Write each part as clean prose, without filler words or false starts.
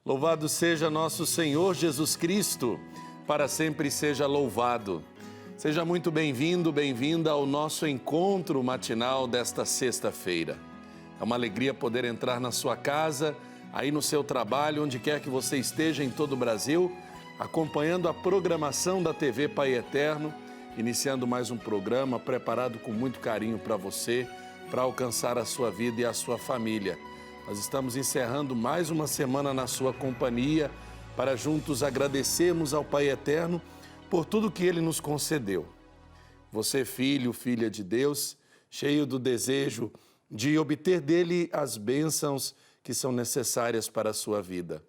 Louvado seja nosso Senhor Jesus Cristo, para sempre seja louvado. Seja muito bem-vindo, bem-vinda ao nosso encontro matinal desta sexta-feira. É uma alegria poder entrar na sua casa, aí no seu trabalho, onde quer que você esteja em todo o Brasil, acompanhando a programação da TV Pai Eterno, iniciando mais um programa preparado com muito carinho para você, para alcançar a sua vida e a sua família. Nós estamos encerrando mais uma semana na sua companhia para juntos agradecermos ao Pai Eterno por tudo que Ele nos concedeu. Você, filho, filha de Deus, cheio do desejo de obter dele as bênçãos que são necessárias para a sua vida.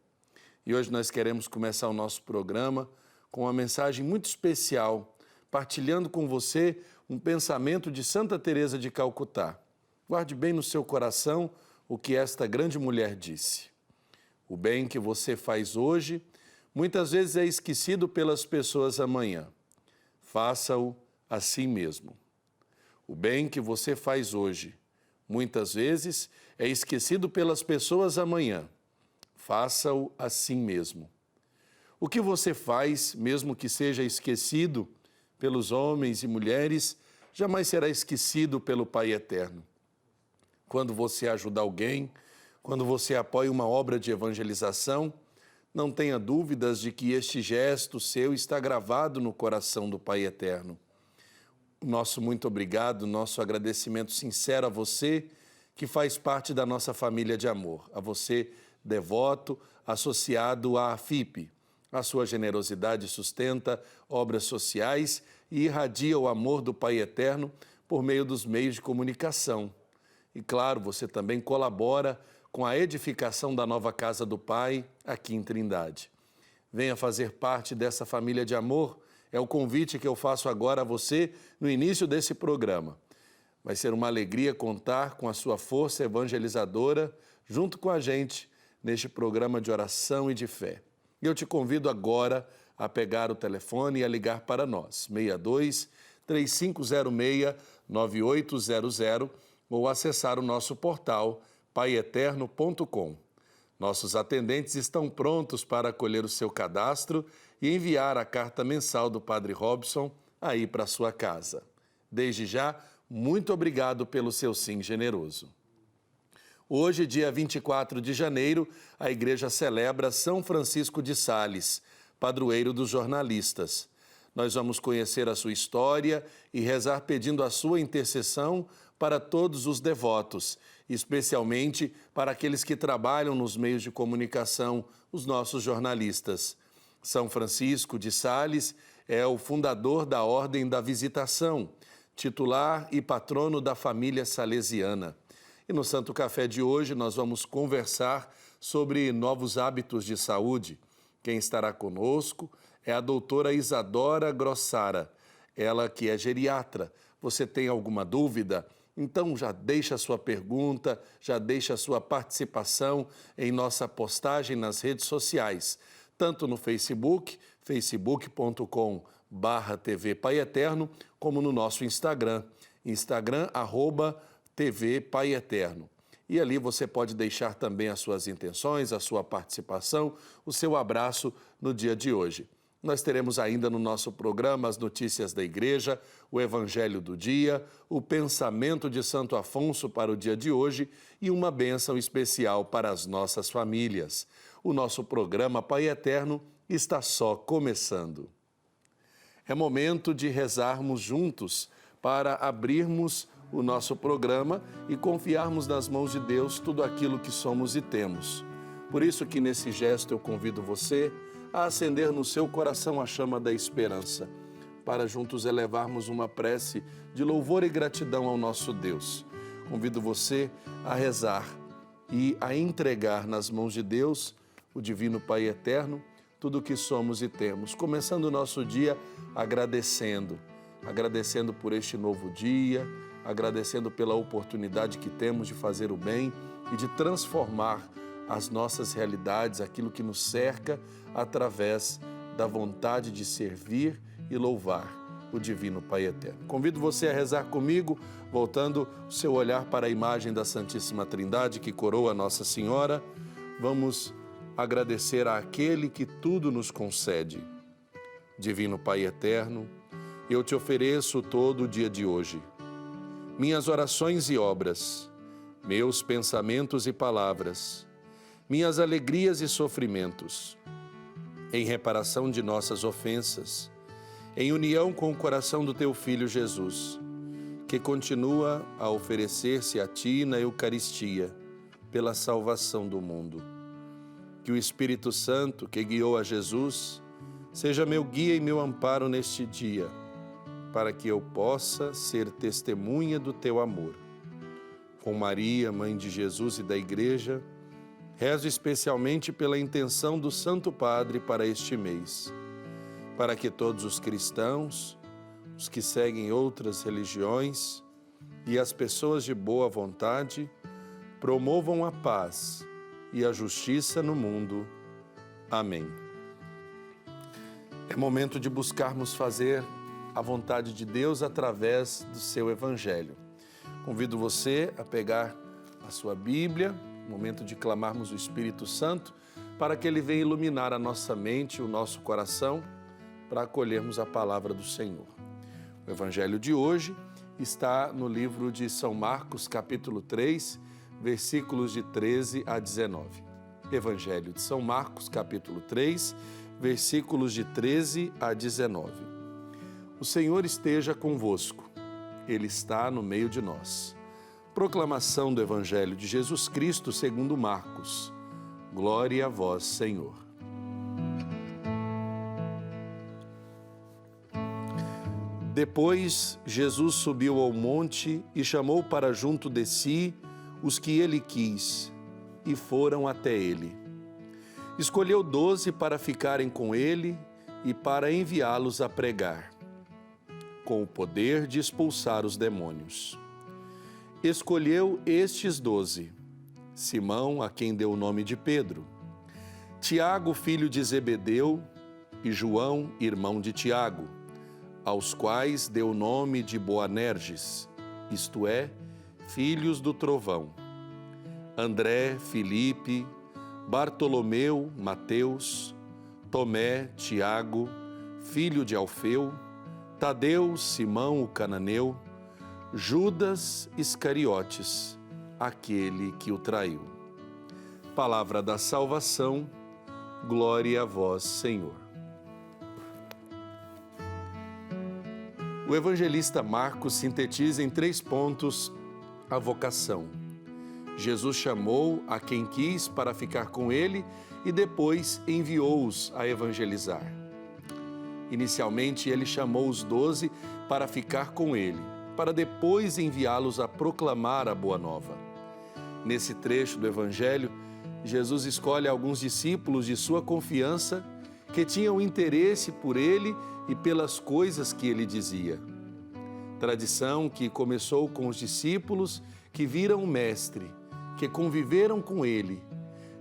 E hoje nós queremos começar o nosso programa com uma mensagem muito especial, partilhando com você um pensamento de Santa Teresa de Calcutá. Guarde bem no seu coração o que esta grande mulher disse. O bem que você faz hoje, muitas vezes é esquecido pelas pessoas amanhã. Faça-o assim mesmo. O bem que você faz hoje, muitas vezes é esquecido pelas pessoas amanhã. Faça-o assim mesmo. O que você faz, mesmo que seja esquecido pelos homens e mulheres, jamais será esquecido pelo Pai Eterno. Quando você ajuda alguém, quando você apoia uma obra de evangelização, não tenha dúvidas de que este gesto seu está gravado no coração do Pai Eterno. Nosso muito obrigado, nosso agradecimento sincero a você que faz parte da nossa família de amor, a você devoto, associado à AFIP. A sua generosidade sustenta obras sociais e irradia o amor do Pai Eterno por meio dos meios de comunicação. E claro, você também colabora com a edificação da nova casa do Pai aqui em Trindade. Venha fazer parte dessa família de amor, é o convite que eu faço agora a você no início desse programa. Vai ser uma alegria contar com a sua força evangelizadora junto com a gente neste programa de oração e de fé. E eu te convido agora a pegar o telefone e a ligar para nós, 62-3506-9800, ou acessar o nosso portal paieterno.com. Nossos atendentes estão prontos para acolher o seu cadastro e enviar a carta mensal do Padre Robson aí para sua casa. Desde já, muito obrigado pelo seu sim generoso. Hoje, dia 24 de janeiro, a Igreja celebra São Francisco de Sales, padroeiro dos jornalistas. Nós vamos conhecer a sua história e rezar pedindo a sua intercessão para todos os devotos, especialmente para aqueles que trabalham nos meios de comunicação, os nossos jornalistas. São Francisco de Sales é o fundador da Ordem da Visitação, titular e patrono da família salesiana. E no Santo Café de hoje nós vamos conversar sobre novos hábitos de saúde. Quem estará conosco é a doutora Isadora Grossara, ela que é geriatra. Você tem alguma dúvida? Então já deixa a sua pergunta, já deixa a sua participação em nossa postagem nas redes sociais, tanto no Facebook, facebook.com/TV Pai Eterno, como no nosso Instagram, @TV Pai Eterno. E ali você pode deixar também as suas intenções, a sua participação, o seu abraço no dia de hoje. Nós teremos ainda no nosso programa as notícias da Igreja, o Evangelho do dia, o pensamento de Santo Afonso para o dia de hoje e uma bênção especial para as nossas famílias. O nosso programa Pai Eterno está só começando. É momento de rezarmos juntos para abrirmos o nosso programa e confiarmos nas mãos de Deus tudo aquilo que somos e temos. Por isso que nesse gesto eu convido você a acender no seu coração a chama da esperança, para juntos elevarmos uma prece de louvor e gratidão ao nosso Deus. Convido você a rezar e a entregar nas mãos de Deus, o Divino Pai Eterno, tudo o que somos e temos. Começando o nosso dia agradecendo por este novo dia, agradecendo pela oportunidade que temos de fazer o bem e de transformar as nossas realidades, aquilo que nos cerca, através da vontade de servir e louvar o Divino Pai Eterno. Convido você a rezar comigo, voltando o seu olhar para a imagem da Santíssima Trindade que coroa Nossa Senhora. Vamos agradecer àquele que tudo nos concede. Divino Pai Eterno, eu te ofereço todo o dia de hoje, minhas orações e obras, meus pensamentos e palavras, minhas alegrias e sofrimentos, em reparação de nossas ofensas, em união com o coração do teu Filho Jesus, que continua a oferecer-se a ti na Eucaristia, pela salvação do mundo. Que o Espírito Santo, que guiou a Jesus, seja meu guia e meu amparo neste dia, para que eu possa ser testemunha do teu amor. Com Maria, Mãe de Jesus e da Igreja, rezo especialmente pela intenção do Santo Padre para este mês, para que todos os cristãos, os que seguem outras religiões e as pessoas de boa vontade promovam a paz e a justiça no mundo. Amém. É momento de buscarmos fazer a vontade de Deus através do seu Evangelho. Convido você a pegar a sua Bíblia, momento de clamarmos o Espírito Santo, para que Ele venha iluminar a nossa mente, o nosso coração, para acolhermos a palavra do Senhor. O Evangelho de hoje está no livro de São Marcos, capítulo 3, versículos de 13 a 19. Evangelho de São Marcos, capítulo 3, versículos de 13 a 19. O Senhor esteja convosco, Ele está no meio de nós. Proclamação do Evangelho de Jesus Cristo segundo Marcos. Glória a vós, Senhor. Depois, Jesus subiu ao monte e chamou para junto de si os que ele quis, e foram até ele. Escolheu 12 para ficarem com ele e para enviá-los a pregar, com o poder de expulsar os demônios. Escolheu estes 12, Simão, a quem deu o nome de Pedro, Tiago, filho de Zebedeu, e João, irmão de Tiago, aos quais deu o nome de Boanerges, isto é, filhos do trovão, André, Filipe, Bartolomeu, Mateus, Tomé, Tiago, filho de Alfeu, Tadeu, Simão o cananeu, Judas Iscariotes, aquele que o traiu. Palavra da salvação, glória a vós, Senhor. O evangelista Marcos sintetiza em 3 pontos a vocação. Jesus chamou a quem quis para ficar com ele e depois enviou-os a evangelizar. Inicialmente, ele chamou os 12 para ficar com ele, para depois enviá-los a proclamar a Boa Nova. Nesse trecho do Evangelho, Jesus escolhe alguns discípulos de sua confiança que tinham interesse por ele e pelas coisas que ele dizia. Tradição que começou com os discípulos que viram o Mestre, que conviveram com ele,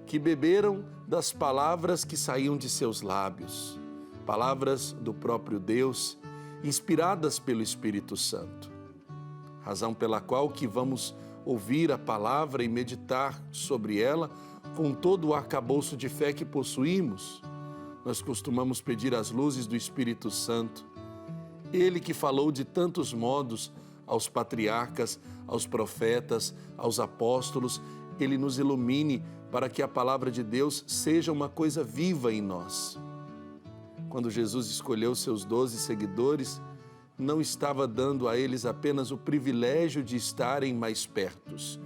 que beberam das palavras que saíam de seus lábios, palavras do próprio Deus, inspiradas pelo Espírito Santo. Razão pela qual que vamos ouvir a palavra e meditar sobre ela com todo o arcabouço de fé que possuímos. Nós costumamos pedir as luzes do Espírito Santo. Ele que falou de tantos modos aos patriarcas, aos profetas, aos apóstolos, ele nos ilumine para que a palavra de Deus seja uma coisa viva em nós. Quando Jesus escolheu seus 12 seguidores, não estava dando a eles apenas o privilégio de estarem mais pertos,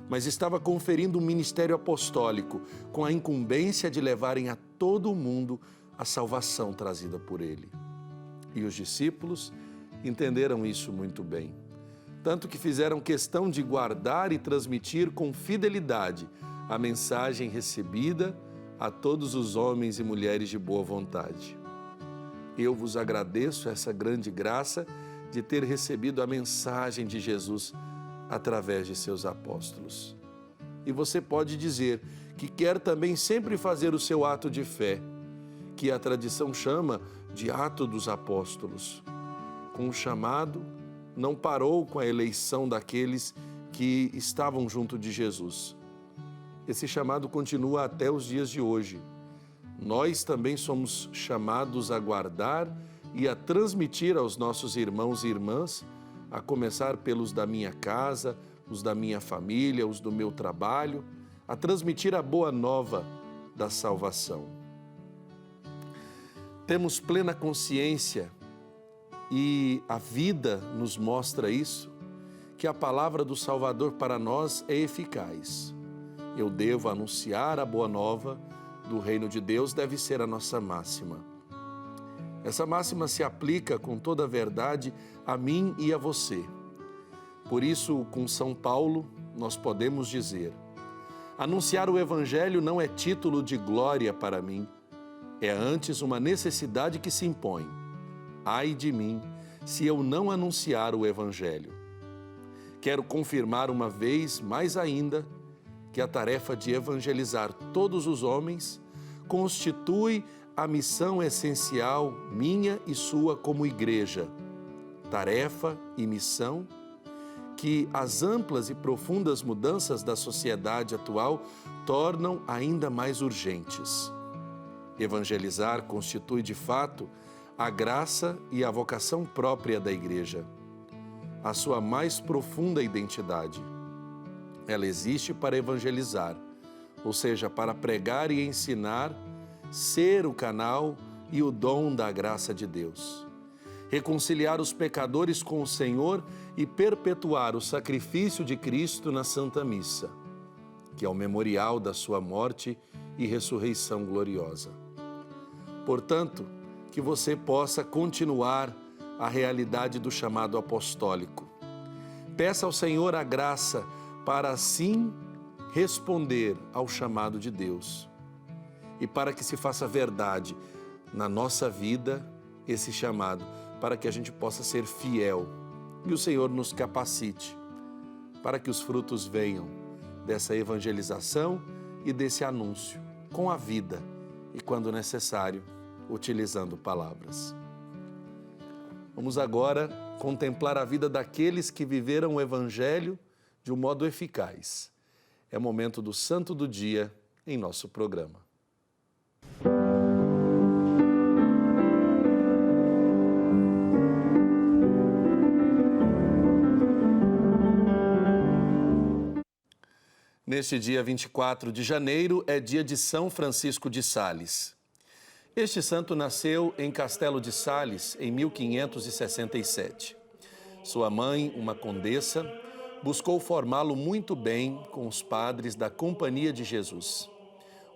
mas estava conferindo um ministério apostólico com a incumbência de levarem a todo o mundo a salvação trazida por ele. E os discípulos entenderam isso muito bem, tanto que fizeram questão de guardar e transmitir com fidelidade a mensagem recebida a todos os homens e mulheres de boa vontade. Eu vos agradeço essa grande graça de ter recebido a mensagem de Jesus através de seus apóstolos. E você pode dizer que quer também sempre fazer o seu ato de fé, que a tradição chama de ato dos apóstolos. Com o chamado, não parou com a eleição daqueles que estavam junto de Jesus. Esse chamado continua até os dias de hoje. Nós também somos chamados a guardar e a transmitir aos nossos irmãos e irmãs, a começar pelos da minha casa, os da minha família, os do meu trabalho, a transmitir a boa nova da salvação. Temos plena consciência, e a vida nos mostra isso, que a palavra do Salvador para nós é eficaz. Eu devo anunciar a boa nova do reino de Deus, deve ser a nossa máxima. Essa máxima se aplica com toda a verdade a mim e a você. Por isso, com São Paulo, nós podemos dizer: anunciar o Evangelho não é título de glória para mim, é antes uma necessidade que se impõe. Ai de mim, se eu não anunciar o Evangelho. Quero confirmar uma vez mais ainda que a tarefa de evangelizar todos os homens constitui a missão essencial minha e sua como igreja. Tarefa e missão que as amplas e profundas mudanças da sociedade atual tornam ainda mais urgentes. Evangelizar constitui, de fato, a graça e a vocação própria da igreja, a sua mais profunda identidade. Ela existe para evangelizar, ou seja, para pregar e ensinar, ser o canal e o dom da graça de Deus. Reconciliar os pecadores com o Senhor e perpetuar o sacrifício de Cristo na Santa Missa, que é o memorial da sua morte e ressurreição gloriosa. Portanto, que você possa continuar a realidade do chamado apostólico. Peça ao Senhor a graça para assim responder ao chamado de Deus e para que se faça verdade na nossa vida esse chamado, para que a gente possa ser fiel e o Senhor nos capacite para que os frutos venham dessa evangelização e desse anúncio com a vida e, quando necessário, utilizando palavras. Vamos agora contemplar a vida daqueles que viveram o Evangelho de um modo eficaz. É momento do Santo do Dia em nosso programa. Neste dia 24 de janeiro é dia de São Francisco de Sales. Este santo nasceu em Castelo de Sales em 1567. Sua mãe, uma condessa, buscou formá-lo muito bem com os padres da Companhia de Jesus,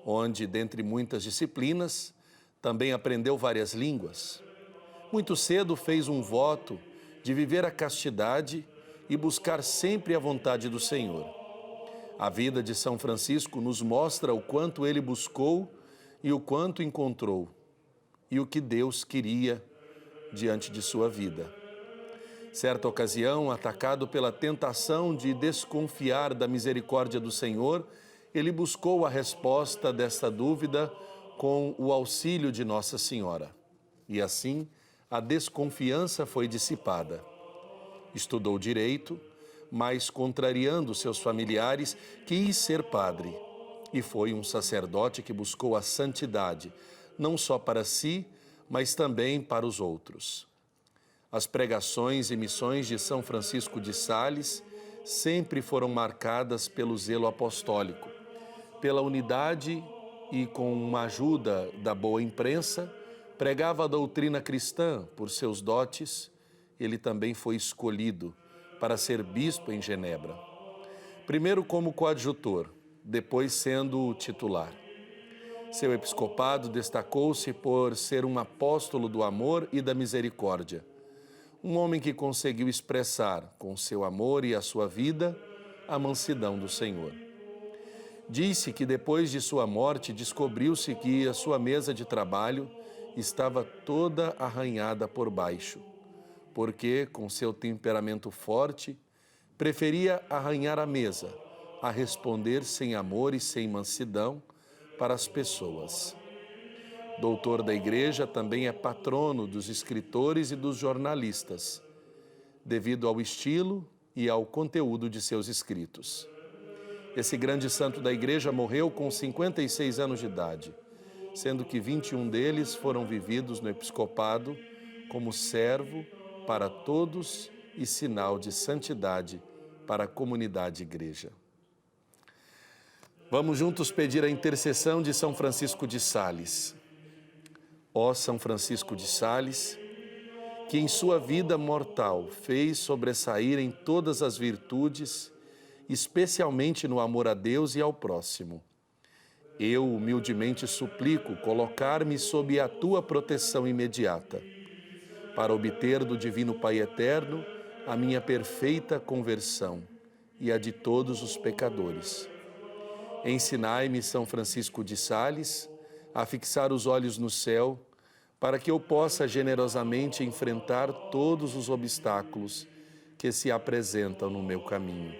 onde, dentre muitas disciplinas, também aprendeu várias línguas. Muito cedo fez um voto de viver a castidade e buscar sempre a vontade do Senhor. A vida de São Francisco nos mostra o quanto ele buscou e o quanto encontrou, e o que Deus queria diante de sua vida. Certa ocasião, atacado pela tentação de desconfiar da misericórdia do Senhor, ele buscou a resposta desta dúvida com o auxílio de Nossa Senhora. E assim, a desconfiança foi dissipada. Estudou direito, mas, contrariando seus familiares, quis ser padre. E foi um sacerdote que buscou a santidade, não só para si, mas também para os outros. As pregações e missões de São Francisco de Sales sempre foram marcadas pelo zelo apostólico, pela unidade e, com uma ajuda da boa imprensa, pregava a doutrina cristã por seus dotes. Ele também foi escolhido para ser bispo em Genebra, primeiro como coadjutor, depois sendo titular. Seu episcopado destacou-se por ser um apóstolo do amor e da misericórdia. Um homem que conseguiu expressar, com seu amor e a sua vida, a mansidão do Senhor. Disse que depois de sua morte descobriu-se que a sua mesa de trabalho estava toda arranhada por baixo, porque, com seu temperamento forte, preferia arranhar a mesa a responder sem amor e sem mansidão para as pessoas. Doutor da Igreja, também é patrono dos escritores e dos jornalistas, devido ao estilo e ao conteúdo de seus escritos. Esse grande santo da Igreja morreu com 56 anos de idade, sendo que 21 deles foram vividos no episcopado como servo para todos e sinal de santidade para a comunidade igreja. Vamos juntos pedir a intercessão de São Francisco de Sales. Ó São Francisco de Sales, que em sua vida mortal fez sobressair em todas as virtudes, especialmente no amor a Deus e ao próximo. Eu humildemente suplico colocar-me sob a tua proteção imediata, para obter do Divino Pai Eterno a minha perfeita conversão e a de todos os pecadores. Ensinai-me, São Francisco de Sales, a fixar os olhos no céu, para que eu possa generosamente enfrentar todos os obstáculos que se apresentam no meu caminho,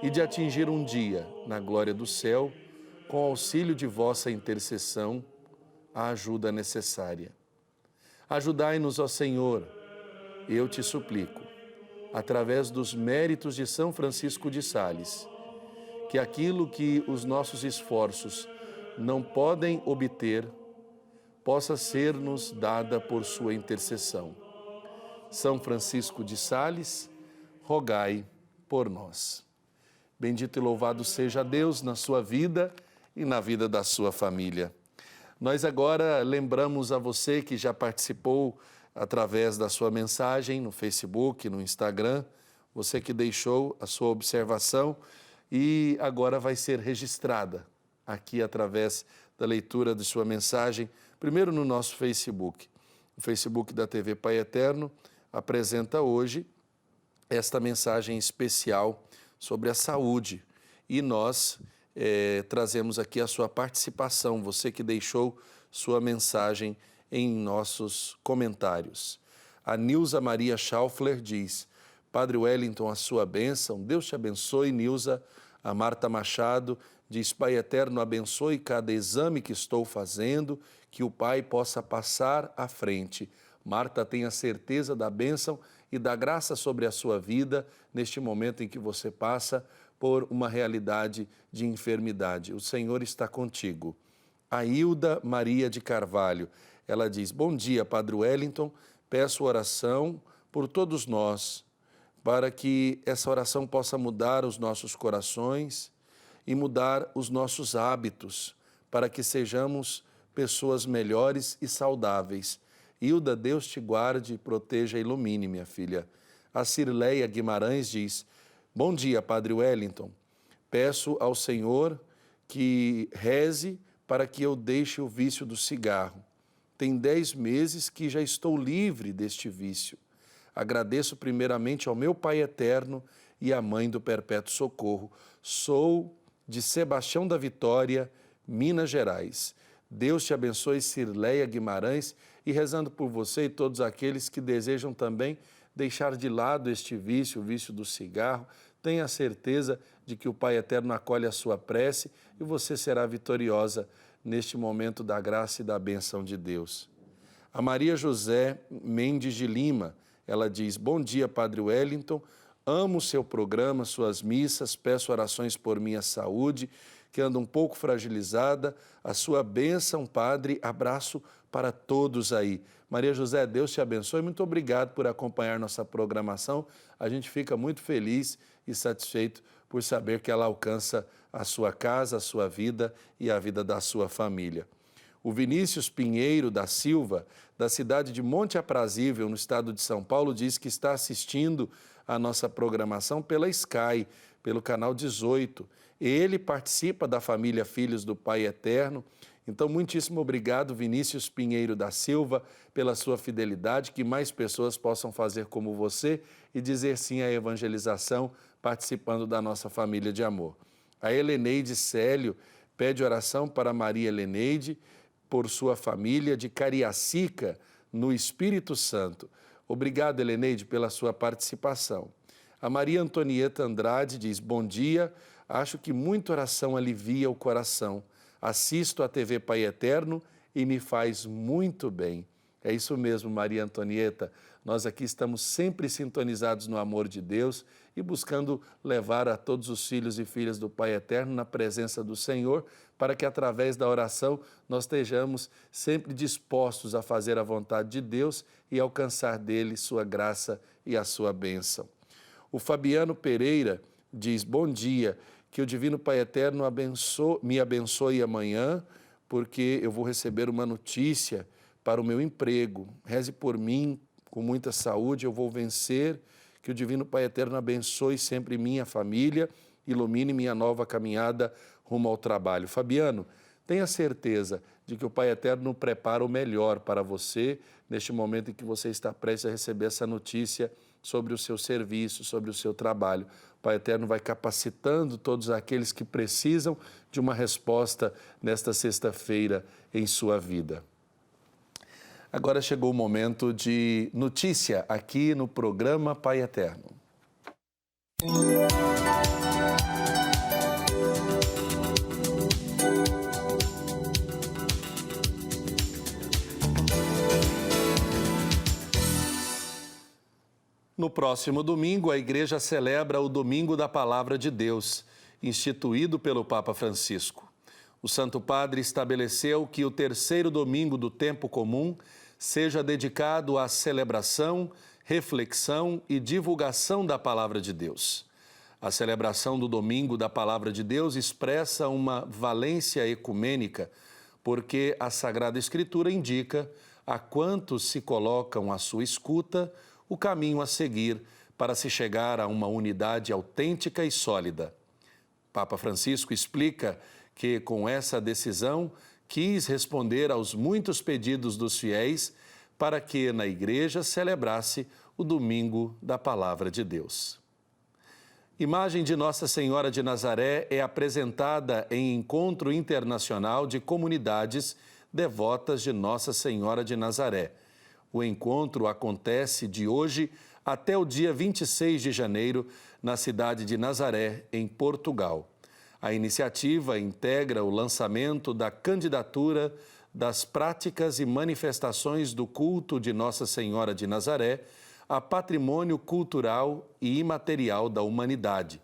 e de atingir um dia, na glória do céu, com auxílio de vossa intercessão, a ajuda necessária. Ajudai-nos, ó Senhor, eu te suplico, através dos méritos de São Francisco de Sales, que aquilo que os nossos esforços não podem obter, possa ser-nos dada por sua intercessão. São Francisco de Sales, rogai por nós. Bendito e louvado seja Deus na sua vida e na vida da sua família. Nós agora lembramos a você que já participou através da sua mensagem no Facebook, no Instagram, você que deixou a sua observação e agora vai ser registrada aqui através da leitura de sua mensagem, primeiro no nosso Facebook. O Facebook da TV Pai Eterno apresenta hoje esta mensagem especial sobre a saúde e nós trazemos aqui a sua participação, você que deixou sua mensagem em nossos comentários. A Nilza Maria Schaufler diz: Padre Wellington, a sua bênção, Deus te abençoe, Nilza. A Marta Machado diz: Pai Eterno, abençoe cada exame que estou fazendo, que o Pai possa passar à frente. Marta, tenha certeza da bênção e da graça sobre a sua vida neste momento em que você passa por uma realidade de enfermidade. O Senhor está contigo. A Hilda Maria de Carvalho, ela diz: Bom dia, Padre Wellington, peço oração por todos nós, para que essa oração possa mudar os nossos corações e mudar os nossos hábitos, para que sejamos pessoas melhores e saudáveis. Hilda, Deus te guarde, proteja e ilumine, minha filha. A Cirleia Guimarães diz: Bom dia, Padre Wellington. Peço ao Senhor que reze para que eu deixe o vício do cigarro. Tem 10 meses que já estou livre deste vício. Agradeço primeiramente ao meu Pai Eterno e à Mãe do Perpétuo Socorro. Sou de Sebastião da Vitória, Minas Gerais. Deus te abençoe, Cirleia Guimarães, e rezando por você e todos aqueles que desejam também deixar de lado este vício, o vício do cigarro. Tenha certeza de que o Pai Eterno acolhe a sua prece e você será vitoriosa neste momento da graça e da bênção de Deus. A Maria José Mendes de Lima, ela diz: Bom dia, Padre Wellington, amo o seu programa, suas missas, peço orações por minha saúde, que anda um pouco fragilizada, a sua bênção, Padre, abraço para todos aí. Maria José, Deus te abençoe, muito obrigado por acompanhar nossa programação, a gente fica muito feliz e satisfeito por saber que ela alcança a sua casa, a sua vida e a vida da sua família. O Vinícius Pinheiro da Silva, da cidade de Monte Aprazível, no estado de São Paulo, diz que está assistindo a nossa programação pela Sky, pelo canal 18. Ele participa da família Filhos do Pai Eterno Então, muitíssimo obrigado, Vinícius Pinheiro da Silva, pela sua fidelidade, que mais pessoas possam fazer como você e dizer sim à evangelização, participando da nossa família de amor. A Heleneide Célio pede oração para Maria Heleneide, por sua família de Cariacica, no Espírito Santo. Obrigado, Heleneide, pela sua participação. A Maria Antonieta Andrade diz, bom dia, acho que muita oração alivia o coração. Assisto a TV Pai Eterno e me faz muito bem. É isso mesmo, Maria Antonieta. Nós aqui estamos sempre sintonizados no amor de Deus e buscando levar a todos os filhos e filhas do Pai Eterno na presença do Senhor, para que através da oração nós estejamos sempre dispostos a fazer a vontade de Deus e alcançar dele sua graça e a sua bênção. O Fabiano Pereira diz, bom dia, que o Divino Pai Eterno me abençoe amanhã, porque eu vou receber uma notícia para o meu emprego. Reze por mim, com muita saúde, eu vou vencer. Que o Divino Pai Eterno abençoe sempre minha família, ilumine minha nova caminhada rumo ao trabalho. Fabiano, tenha certeza de que o Pai Eterno prepara o melhor para você neste momento em que você está prestes a receber essa notícia sobre o seu serviço, sobre o seu trabalho. O Pai Eterno vai capacitando todos aqueles que precisam de uma resposta nesta sexta-feira em sua vida. Agora chegou o momento de notícia aqui no programa Pai Eterno. No próximo domingo, a Igreja celebra o Domingo da Palavra de Deus, instituído pelo Papa Francisco. O Santo Padre estabeleceu que o terceiro domingo do tempo comum seja dedicado à celebração, reflexão e divulgação da Palavra de Deus. A celebração do Domingo da Palavra de Deus expressa uma valência ecumênica, porque a Sagrada Escritura indica a quantos se colocam à sua escuta o caminho a seguir para se chegar a uma unidade autêntica e sólida. Papa Francisco explica que, com essa decisão, quis responder aos muitos pedidos dos fiéis para que na Igreja celebrasse o Domingo da Palavra de Deus. Imagem de Nossa Senhora de Nazaré é apresentada em encontro internacional de comunidades devotas de Nossa Senhora de Nazaré. O encontro acontece de hoje até o dia 26 de janeiro, na cidade de Nazaré, em Portugal. A iniciativa integra o lançamento da candidatura das práticas e manifestações do culto de Nossa Senhora de Nazaré a Patrimônio Cultural e Imaterial da Humanidade,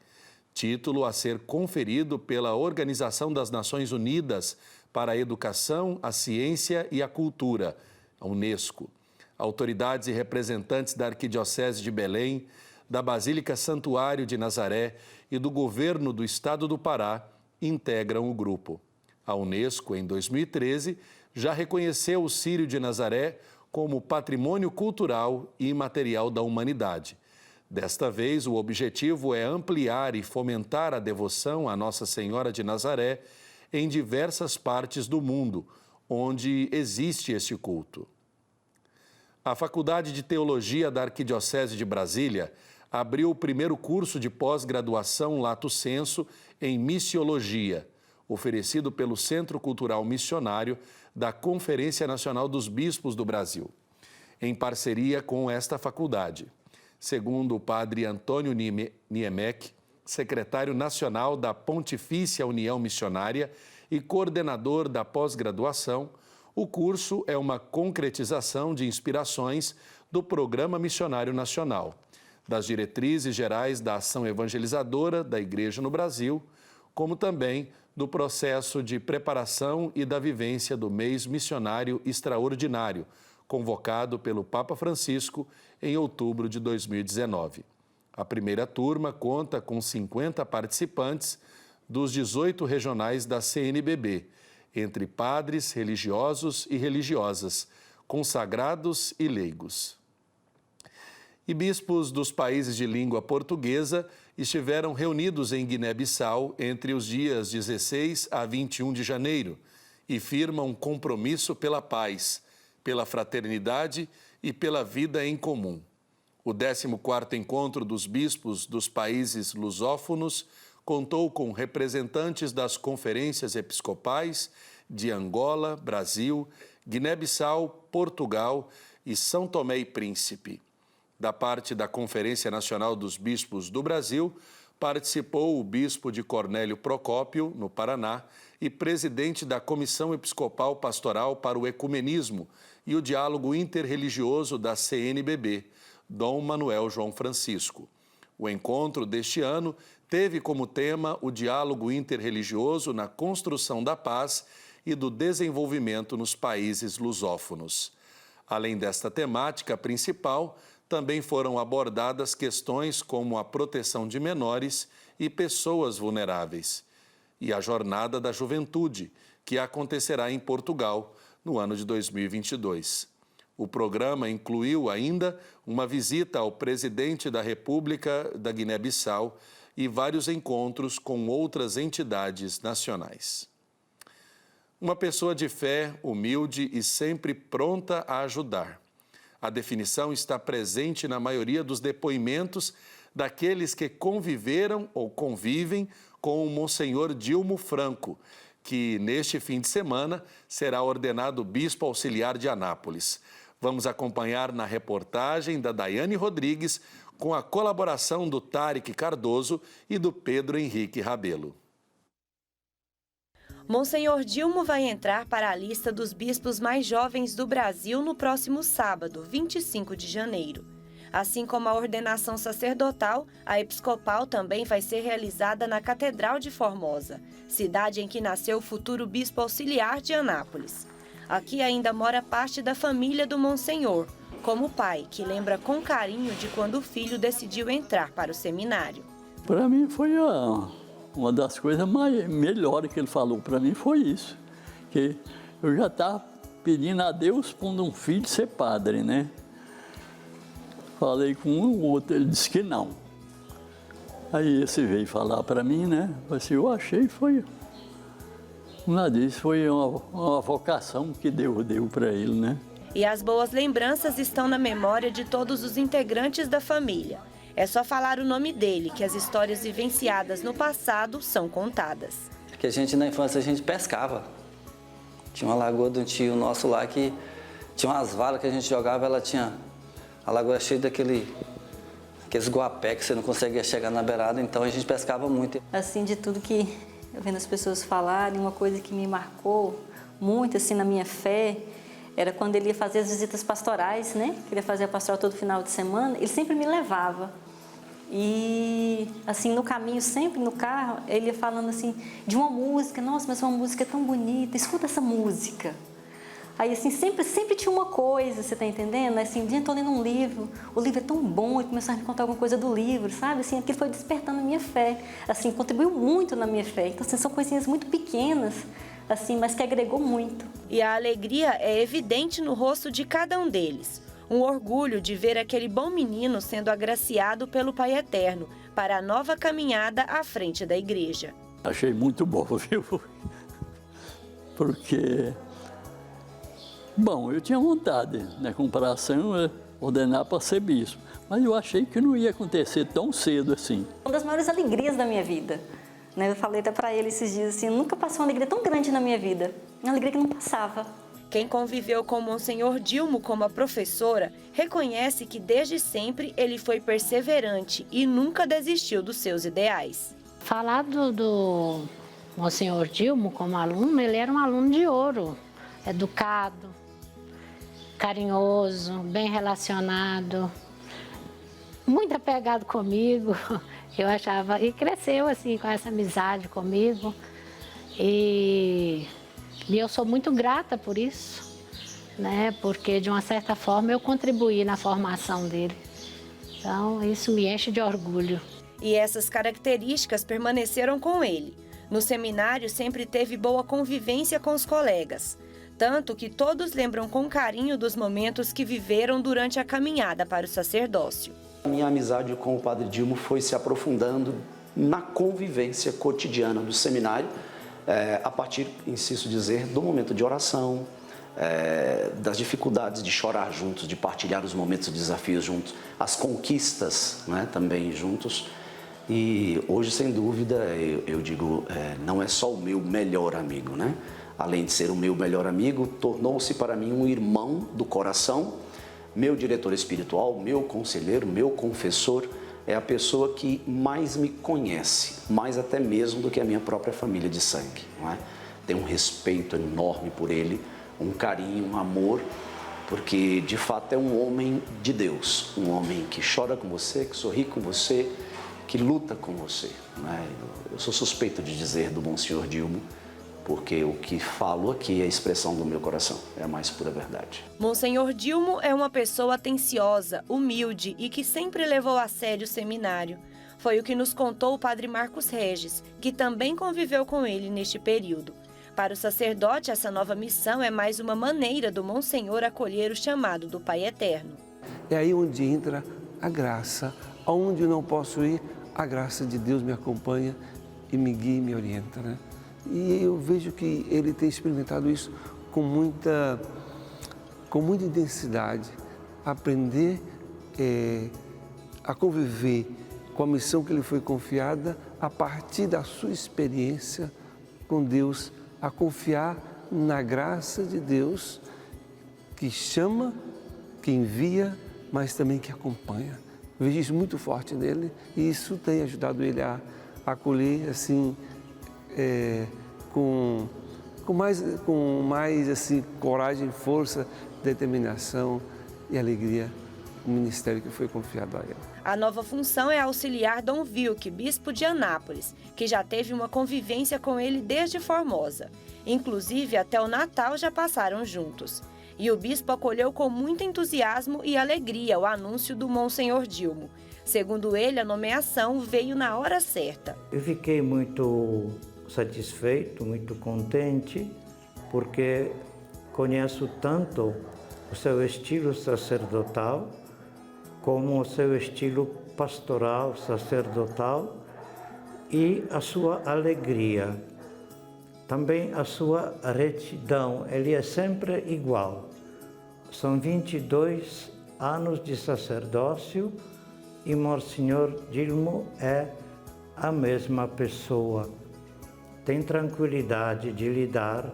título a ser conferido pela Organização das Nações Unidas para a Educação, a Ciência e a Cultura, a Unesco. Autoridades e representantes da Arquidiocese de Belém, da Basílica Santuário de Nazaré e do Governo do Estado do Pará integram o grupo. A Unesco, em 2013, já reconheceu o Círio de Nazaré como Patrimônio Cultural e Imaterial da Humanidade. Desta vez, o objetivo é ampliar e fomentar a devoção à Nossa Senhora de Nazaré em diversas partes do mundo, onde existe este culto. A Faculdade de Teologia da Arquidiocese de Brasília abriu o primeiro curso de pós-graduação Lato Sensu em Missiologia, oferecido pelo Centro Cultural Missionário da Conferência Nacional dos Bispos do Brasil, em parceria com esta faculdade. Segundo o padre Antônio Niemek, secretário nacional da Pontifícia União Missionária e coordenador da pós-graduação, o curso é uma concretização de inspirações do Programa Missionário Nacional, das diretrizes gerais da ação evangelizadora da Igreja no Brasil, como também do processo de preparação e da vivência do mês missionário extraordinário, convocado pelo Papa Francisco em outubro de 2019. A primeira turma conta com 50 participantes dos 18 regionais da CNBB, entre padres, religiosos e religiosas, consagrados e leigos. E bispos dos países de língua portuguesa estiveram reunidos em Guiné-Bissau entre os dias 16 a 21 de janeiro e firma um compromisso pela paz, pela fraternidade e pela vida em comum. O 14º Encontro dos Bispos dos Países Lusófonos contou com representantes das conferências episcopais de Angola, Brasil, Guiné-Bissau, Portugal e São Tomé e Príncipe. Da parte da Conferência Nacional dos Bispos do Brasil, participou o bispo de Cornélio Procópio, no Paraná, e presidente da Comissão Episcopal Pastoral para o Ecumenismo e o Diálogo Interreligioso da CNBB, Dom Manuel João Francisco. O encontro deste ano teve como tema o diálogo interreligioso na construção da paz e do desenvolvimento nos países lusófonos. Além desta temática principal, também foram abordadas questões como a proteção de menores e pessoas vulneráveis, e a Jornada da Juventude, que acontecerá em Portugal no ano de 2022. O programa incluiu ainda uma visita ao presidente da República da Guiné-Bissau e vários encontros com outras entidades nacionais. Uma pessoa de fé, humilde e sempre pronta a ajudar. A definição está presente na maioria dos depoimentos daqueles que conviveram ou convivem com o Monsenhor Dilmo Franco, que neste fim de semana será ordenado bispo auxiliar de Anápolis. Vamos acompanhar na reportagem da Daiane Rodrigues, com a colaboração do Tarek Cardoso e do Pedro Henrique Rabelo. Monsenhor Dilmo vai entrar para a lista dos bispos mais jovens do Brasil no próximo sábado, 25 de janeiro. Assim como a ordenação sacerdotal, a episcopal também vai ser realizada na Catedral de Formosa, cidade em que nasceu o futuro bispo auxiliar de Anápolis. Aqui ainda mora parte da família do Monsenhor, como o pai, que lembra com carinho de quando o filho decidiu entrar para o seminário. Para mim foi uma das coisas melhores que ele falou para mim foi isso, que eu já estava pedindo a Deus para um filho ser padre, né? Falei com um ou outro, ele disse que não. Aí esse veio falar para mim, né? Eu achei que foi uma vocação que Deus deu para ele, né? E as boas lembranças estão na memória de todos os integrantes da família. É só falar o nome dele, que as histórias vivenciadas no passado são contadas. Porque a gente, na infância, a gente pescava. Tinha uma lagoa de um tio nosso lá que tinha umas varas que a gente jogava, ela tinha a lagoa cheia aqueles guapé que você não conseguia chegar na beirada, então a gente pescava muito. Assim, de tudo que eu vendo as pessoas falarem, uma coisa que me marcou muito, assim, na minha fé, era quando ele ia fazer as visitas pastorais, né? Queria fazer a pastoral todo final de semana, ele sempre me levava. E, assim, no caminho, sempre no carro, ele ia falando, assim, de uma música. Nossa, mas uma música tão bonita, escuta essa música. Aí, assim, sempre tinha uma coisa, você tá entendendo? Assim, um dia eu tô lendo um livro, o livro é tão bom, e começaram a me contar alguma coisa do livro, sabe? Assim, aquilo foi despertando a minha fé, assim, contribuiu muito na minha fé. Então, assim, são coisinhas muito pequenas, assim, mas que agregou muito. E a alegria é evidente no rosto de cada um deles. Um orgulho de ver aquele bom menino sendo agraciado pelo Pai Eterno para a nova caminhada à frente da igreja. Achei muito bom, viu? Porque, bom, eu tinha vontade, na comparação, ordenar para ser bispo. Mas eu achei que não ia acontecer tão cedo assim. Uma das maiores alegrias da minha vida. Eu falei até para ele esses dias assim, nunca passou uma alegria tão grande na minha vida. Uma alegria que não passava. Quem conviveu com o Monsenhor Dilmo como a professora, reconhece que desde sempre ele foi perseverante e nunca desistiu dos seus ideais. Falar do Monsenhor Dilmo como aluno, ele era um aluno de ouro, educado, carinhoso, bem relacionado, muito apegado comigo. Eu achava, e cresceu assim com essa amizade comigo, e eu sou muito grata por isso, né? Porque de uma certa forma eu contribuí na formação dele, então isso me enche de orgulho. E essas características permaneceram com ele. No seminário sempre teve boa convivência com os colegas, tanto que todos lembram com carinho dos momentos que viveram durante a caminhada para o sacerdócio. A minha amizade com o Padre Dilmo foi se aprofundando na convivência cotidiana do seminário a partir, insisto dizer, do momento de oração, das dificuldades de chorar juntos, de partilhar os momentos de desafios juntos, as conquistas, né, também juntos. E hoje, sem dúvida, eu digo, não é só o meu melhor amigo, né? Além de ser o meu melhor amigo, tornou-se para mim um irmão do coração, meu diretor espiritual, meu conselheiro, meu confessor, é a pessoa que mais me conhece, mais até mesmo do que a minha própria família de sangue, não é? Tenho um respeito enorme por ele, um carinho, um amor, porque de fato é um homem de Deus, um homem que chora com você, que sorri com você, que luta com você, né? Eu sou suspeito de dizer do Monsenhor Dilmo, porque o que falo aqui é a expressão do meu coração, é a mais pura verdade. Monsenhor Dilmo é uma pessoa atenciosa, humilde e que sempre levou a sério o seminário. Foi o que nos contou o padre Marcos Regis, que também conviveu com ele neste período. Para o sacerdote, essa nova missão é mais uma maneira do Monsenhor acolher o chamado do Pai Eterno. É aí onde entra a graça. Aonde eu não posso ir, a graça de Deus me acompanha e me guia e me orienta, né? E eu vejo que ele tem experimentado isso com muita intensidade. Aprender a conviver com a missão que lhe foi confiada a partir da sua experiência com Deus, a confiar na graça de Deus que chama, que envia, mas também que acompanha. Eu vejo isso muito forte nele e isso tem ajudado ele a acolher assim, com mais assim, coragem, força, determinação e alegria o ministério que foi confiado a ele. A nova função é auxiliar Dom Vilque, bispo de Anápolis, que já teve uma convivência com ele desde Formosa. Inclusive, até o Natal já passaram juntos. E o bispo acolheu com muito entusiasmo e alegria o anúncio do Monsenhor Dilmo. Segundo ele, a nomeação veio na hora certa. Eu fiquei muito satisfeito, muito contente, porque conheço tanto o seu estilo sacerdotal, como o seu estilo pastoral, sacerdotal, e a sua alegria. Também a sua retidão, ele é sempre igual. São 22 anos de sacerdócio e Monsenhor Dilmo é a mesma pessoa. Tem tranquilidade de lidar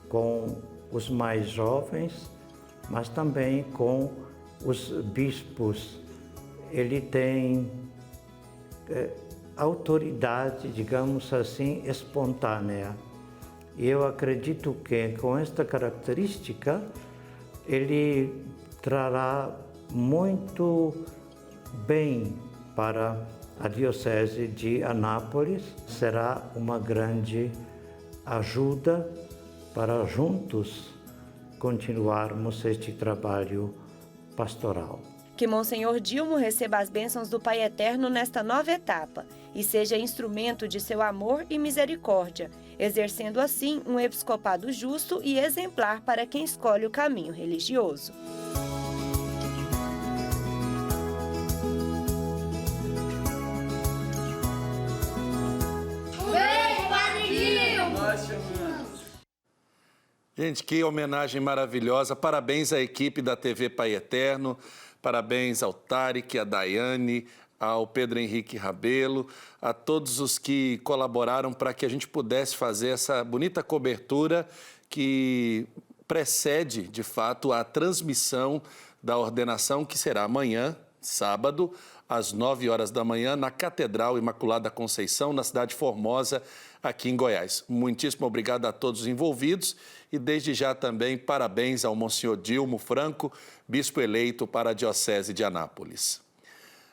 com os mais jovens, mas também com os bispos. Ele tem autoridade, digamos assim, espontânea. E eu acredito que com esta característica ele trará muito bem para a Diocese de Anápolis. Será uma grande ajuda para juntos continuarmos este trabalho pastoral. Que Monsenhor Dilmo receba as bênçãos do Pai Eterno nesta nova etapa e seja instrumento de seu amor e misericórdia, exercendo assim um episcopado justo e exemplar para quem escolhe o caminho religioso. Gente, que homenagem maravilhosa. Parabéns à equipe da TV Pai Eterno, parabéns ao Tarek, a Daiane, ao Pedro Henrique Rabelo, a todos os que colaboraram para que a gente pudesse fazer essa bonita cobertura que precede, de fato, a transmissão da ordenação, que será amanhã, sábado, às 9 horas da manhã, na Catedral Imaculada Conceição, na cidade de Formosa, aqui em Goiás. Muitíssimo obrigado a todos os envolvidos e desde já também parabéns ao Monsenhor Dilmo Franco, bispo eleito para a Diocese de Anápolis.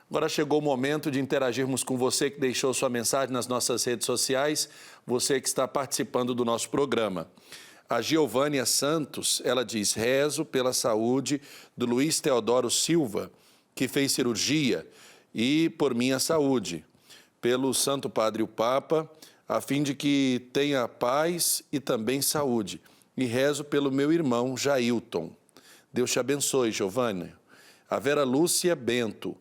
Agora chegou o momento de interagirmos com você que deixou sua mensagem nas nossas redes sociais, você que está participando do nosso programa. A Giovânia Santos, ela diz: rezo pela saúde do Luiz Teodoro Silva, que fez cirurgia, e por minha saúde, pelo Santo Padre o Papa, a fim de que tenha paz e também saúde. E rezo pelo meu irmão Jailton. Deus te abençoe, Giovânia. A Vera Lúcia Bento.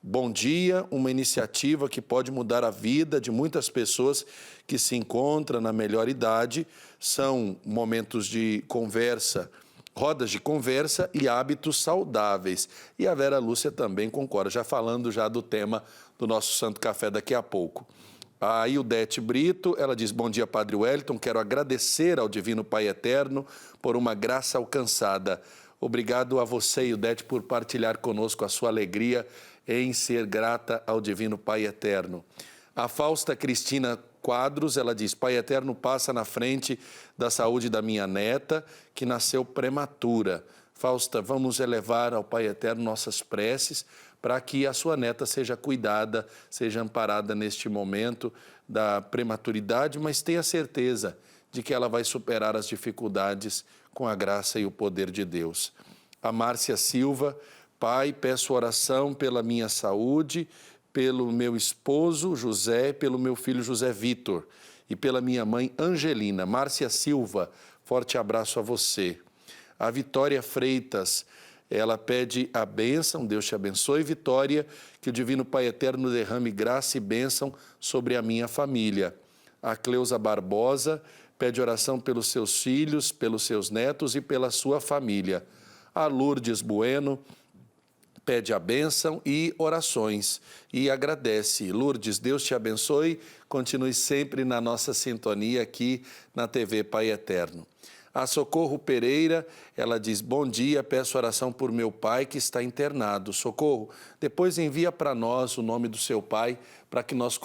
Bom Dia, uma iniciativa que pode mudar a vida de muitas pessoas que se encontram na melhor idade. São momentos de conversa, rodas de conversa e hábitos saudáveis. E a Vera Lúcia também concorda, já falando já do tema do nosso Santo Café daqui a pouco. A Ildete Brito, ela diz: bom dia, Padre Wellington, quero agradecer ao Divino Pai Eterno por uma graça alcançada. Obrigado a você, Ildete, por partilhar conosco a sua alegria em ser grata ao Divino Pai Eterno. A Fausta Cristina Quadros, ela diz: Pai Eterno, passa na frente da saúde da minha neta, que nasceu prematura. Fausta, vamos elevar ao Pai Eterno nossas preces para que a sua neta seja cuidada, seja amparada neste momento da prematuridade, mas tenha certeza de que ela vai superar as dificuldades com a graça e o poder de Deus. A Márcia Silva: Pai, peço oração pela minha saúde, pelo meu esposo José, pelo meu filho José Vitor e pela minha mãe Angelina. Márcia Silva, forte abraço a você. A Vitória Freitas, ela pede a bênção, Deus te abençoe, Vitória, que o Divino Pai Eterno derrame graça e bênção sobre a minha família. A Cleusa Barbosa pede oração pelos seus filhos, pelos seus netos e pela sua família. A Lourdes Bueno pede a bênção e orações e agradece. Lourdes, Deus te abençoe, continue sempre na nossa sintonia aqui na TV Pai Eterno. A Socorro Pereira, ela diz: bom dia, peço oração por meu pai que está internado. Socorro, depois envia para nós o nome do seu pai para que nós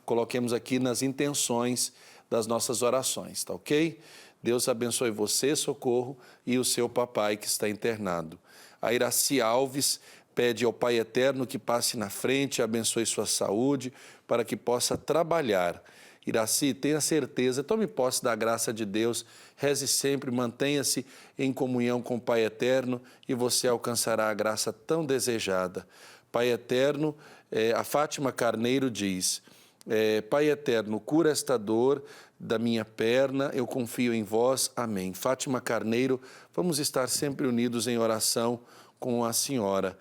coloquemos aqui nas intenções das nossas orações, tá ok? Deus abençoe você, Socorro, e o seu papai que está internado. A Iraci Alves pede ao Pai Eterno que passe na frente, abençoe sua saúde, para que possa trabalhar. Iraci, tenha certeza, tome posse da graça de Deus, reze sempre, mantenha-se em comunhão com o Pai Eterno e você alcançará a graça tão desejada. Pai Eterno, a Fátima Carneiro diz: Pai Eterno, cura esta dor da minha perna, eu confio em vós, amém. Fátima Carneiro, vamos estar sempre unidos em oração com a senhora.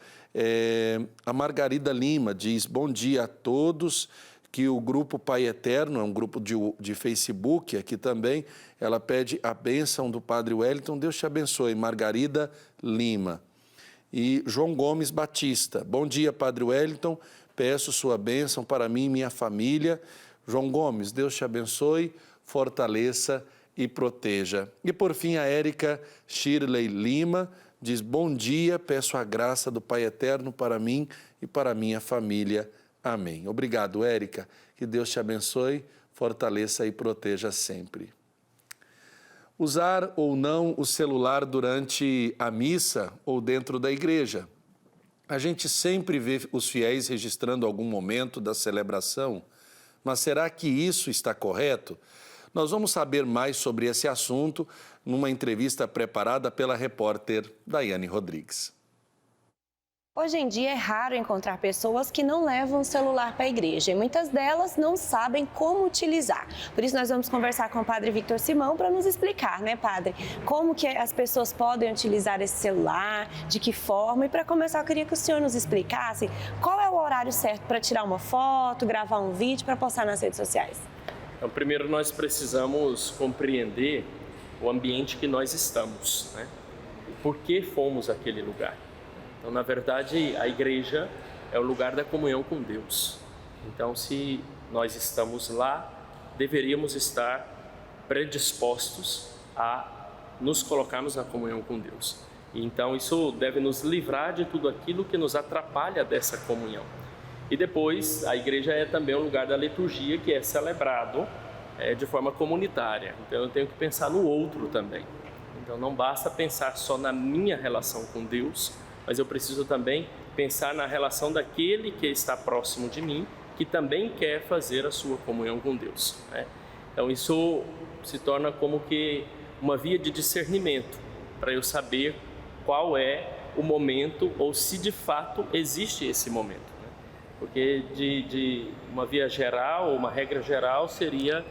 A Margarida Lima diz: bom dia a todos, que o grupo Pai Eterno, é um grupo de Facebook aqui também, ela pede a bênção do Padre Wellington, Deus te abençoe. Margarida Lima. E João Gomes Batista: bom dia, Padre Wellington, peço sua bênção para mim e minha família. João Gomes, Deus te abençoe, fortaleça e proteja. E por fim, a Érica Shirley Lima diz: bom dia, peço a graça do Pai Eterno para mim e para minha família. Amém. Obrigado, Érica. Que Deus te abençoe, fortaleça e proteja sempre. Usar ou não o celular durante a missa ou dentro da igreja. A gente sempre vê os fiéis registrando algum momento da celebração, mas será que isso está correto? Nós vamos saber mais sobre esse assunto numa entrevista preparada pela repórter Daiane Rodrigues. Hoje em dia é raro encontrar pessoas que não levam o celular para a igreja e muitas delas não sabem como utilizar. Por isso nós vamos conversar com o Padre Victor Simão para nos explicar, né, Padre, como que as pessoas podem utilizar esse celular, de que forma. E para começar eu queria que o senhor nos explicasse qual é o horário certo para tirar uma foto, gravar um vídeo para postar nas redes sociais. Então, primeiro nós precisamos compreender o ambiente que nós estamos, né? Por que fomos àquele lugar. Então, na verdade, a igreja é o lugar da comunhão com Deus. Então, se nós estamos lá, deveríamos estar predispostos a nos colocarmos na comunhão com Deus. Então, isso deve nos livrar de tudo aquilo que nos atrapalha dessa comunhão. E depois, a igreja é também um lugar da liturgia que é celebrado de forma comunitária. Então, eu tenho que pensar no outro também. Então, não basta pensar só na minha relação com Deus, mas eu preciso também pensar na relação daquele que está próximo de mim, que também quer fazer a sua comunhão com Deus, né? Então, isso se torna como que uma via de discernimento, para eu saber qual é o momento, ou se de fato existe esse momento, né? Porque de uma via geral, uma regra geral seria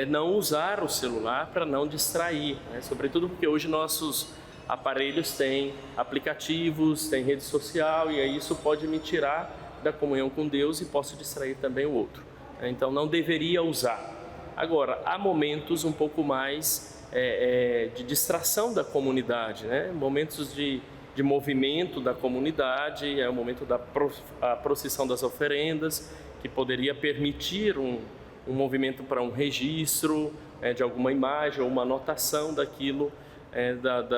não usar o celular para não distrair, né? Sobretudo porque hoje nossos aparelhos têm aplicativos, têm rede social, e aí isso pode me tirar da comunhão com Deus e posso distrair também o outro. Então não deveria usar. Agora, há momentos um pouco mais de distração da comunidade, né? Momentos de movimento da comunidade, é o momento da procissão das oferendas, que poderia permitir um movimento para um registro de alguma imagem ou uma anotação daquilo,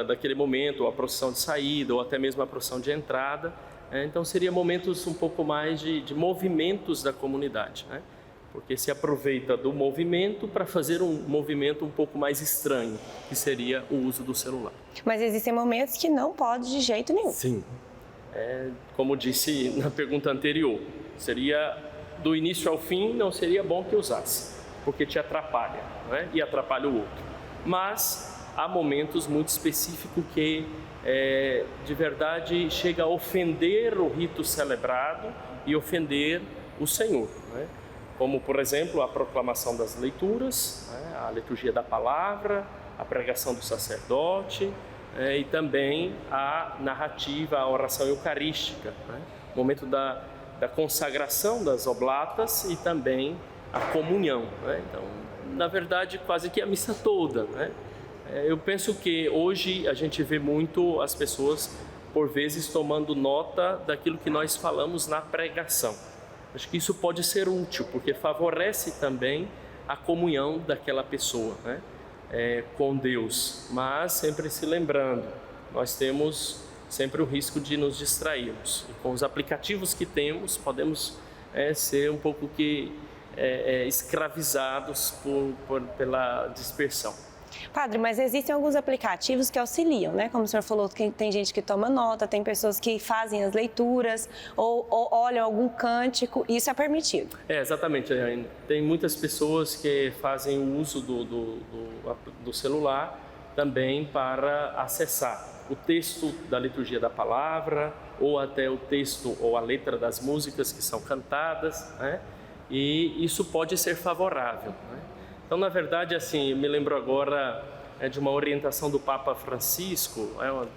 daquele momento, ou a procissão de saída, ou até mesmo a procissão de entrada. Então, seria momentos um pouco mais de movimentos da comunidade, né? Porque se aproveita do movimento para fazer um movimento um pouco mais estranho, que seria o uso do celular. Mas existem momentos que não pode de jeito nenhum. Sim. Como disse na pergunta anterior, seria do início ao fim, não seria bom que usasse, porque te atrapalha, né? E atrapalha o outro. Mas há momentos muito específicos que, de verdade, chega a ofender o rito celebrado e ofender o Senhor, né? Como, por exemplo, a proclamação das leituras, né? A liturgia da palavra, a pregação do sacerdote, e também a narrativa, a oração eucarística, né? O momento da consagração das oblatas e também a comunhão, né? Então, na verdade, quase que a missa toda, né? Eu penso que hoje a gente vê muito as pessoas, por vezes, tomando nota daquilo que nós falamos na pregação. Acho que isso pode ser útil, porque favorece também a comunhão daquela pessoa, né? Com Deus. Mas sempre se lembrando, nós temos sempre o risco de nos distrairmos. E com os aplicativos que temos, podemos ser um pouco que escravizados pela dispersão. Padre, mas existem alguns aplicativos que auxiliam, né? Como o senhor falou, que tem gente que toma nota, tem pessoas que fazem as leituras ou olham algum cântico, isso é permitido. Exatamente. Tem muitas pessoas que fazem o uso do celular também para acessar o texto da liturgia da palavra, ou até o texto ou a letra das músicas que são cantadas, né? E isso pode ser favorável, né? Então, na verdade, assim, me lembro agora de uma orientação do Papa Francisco,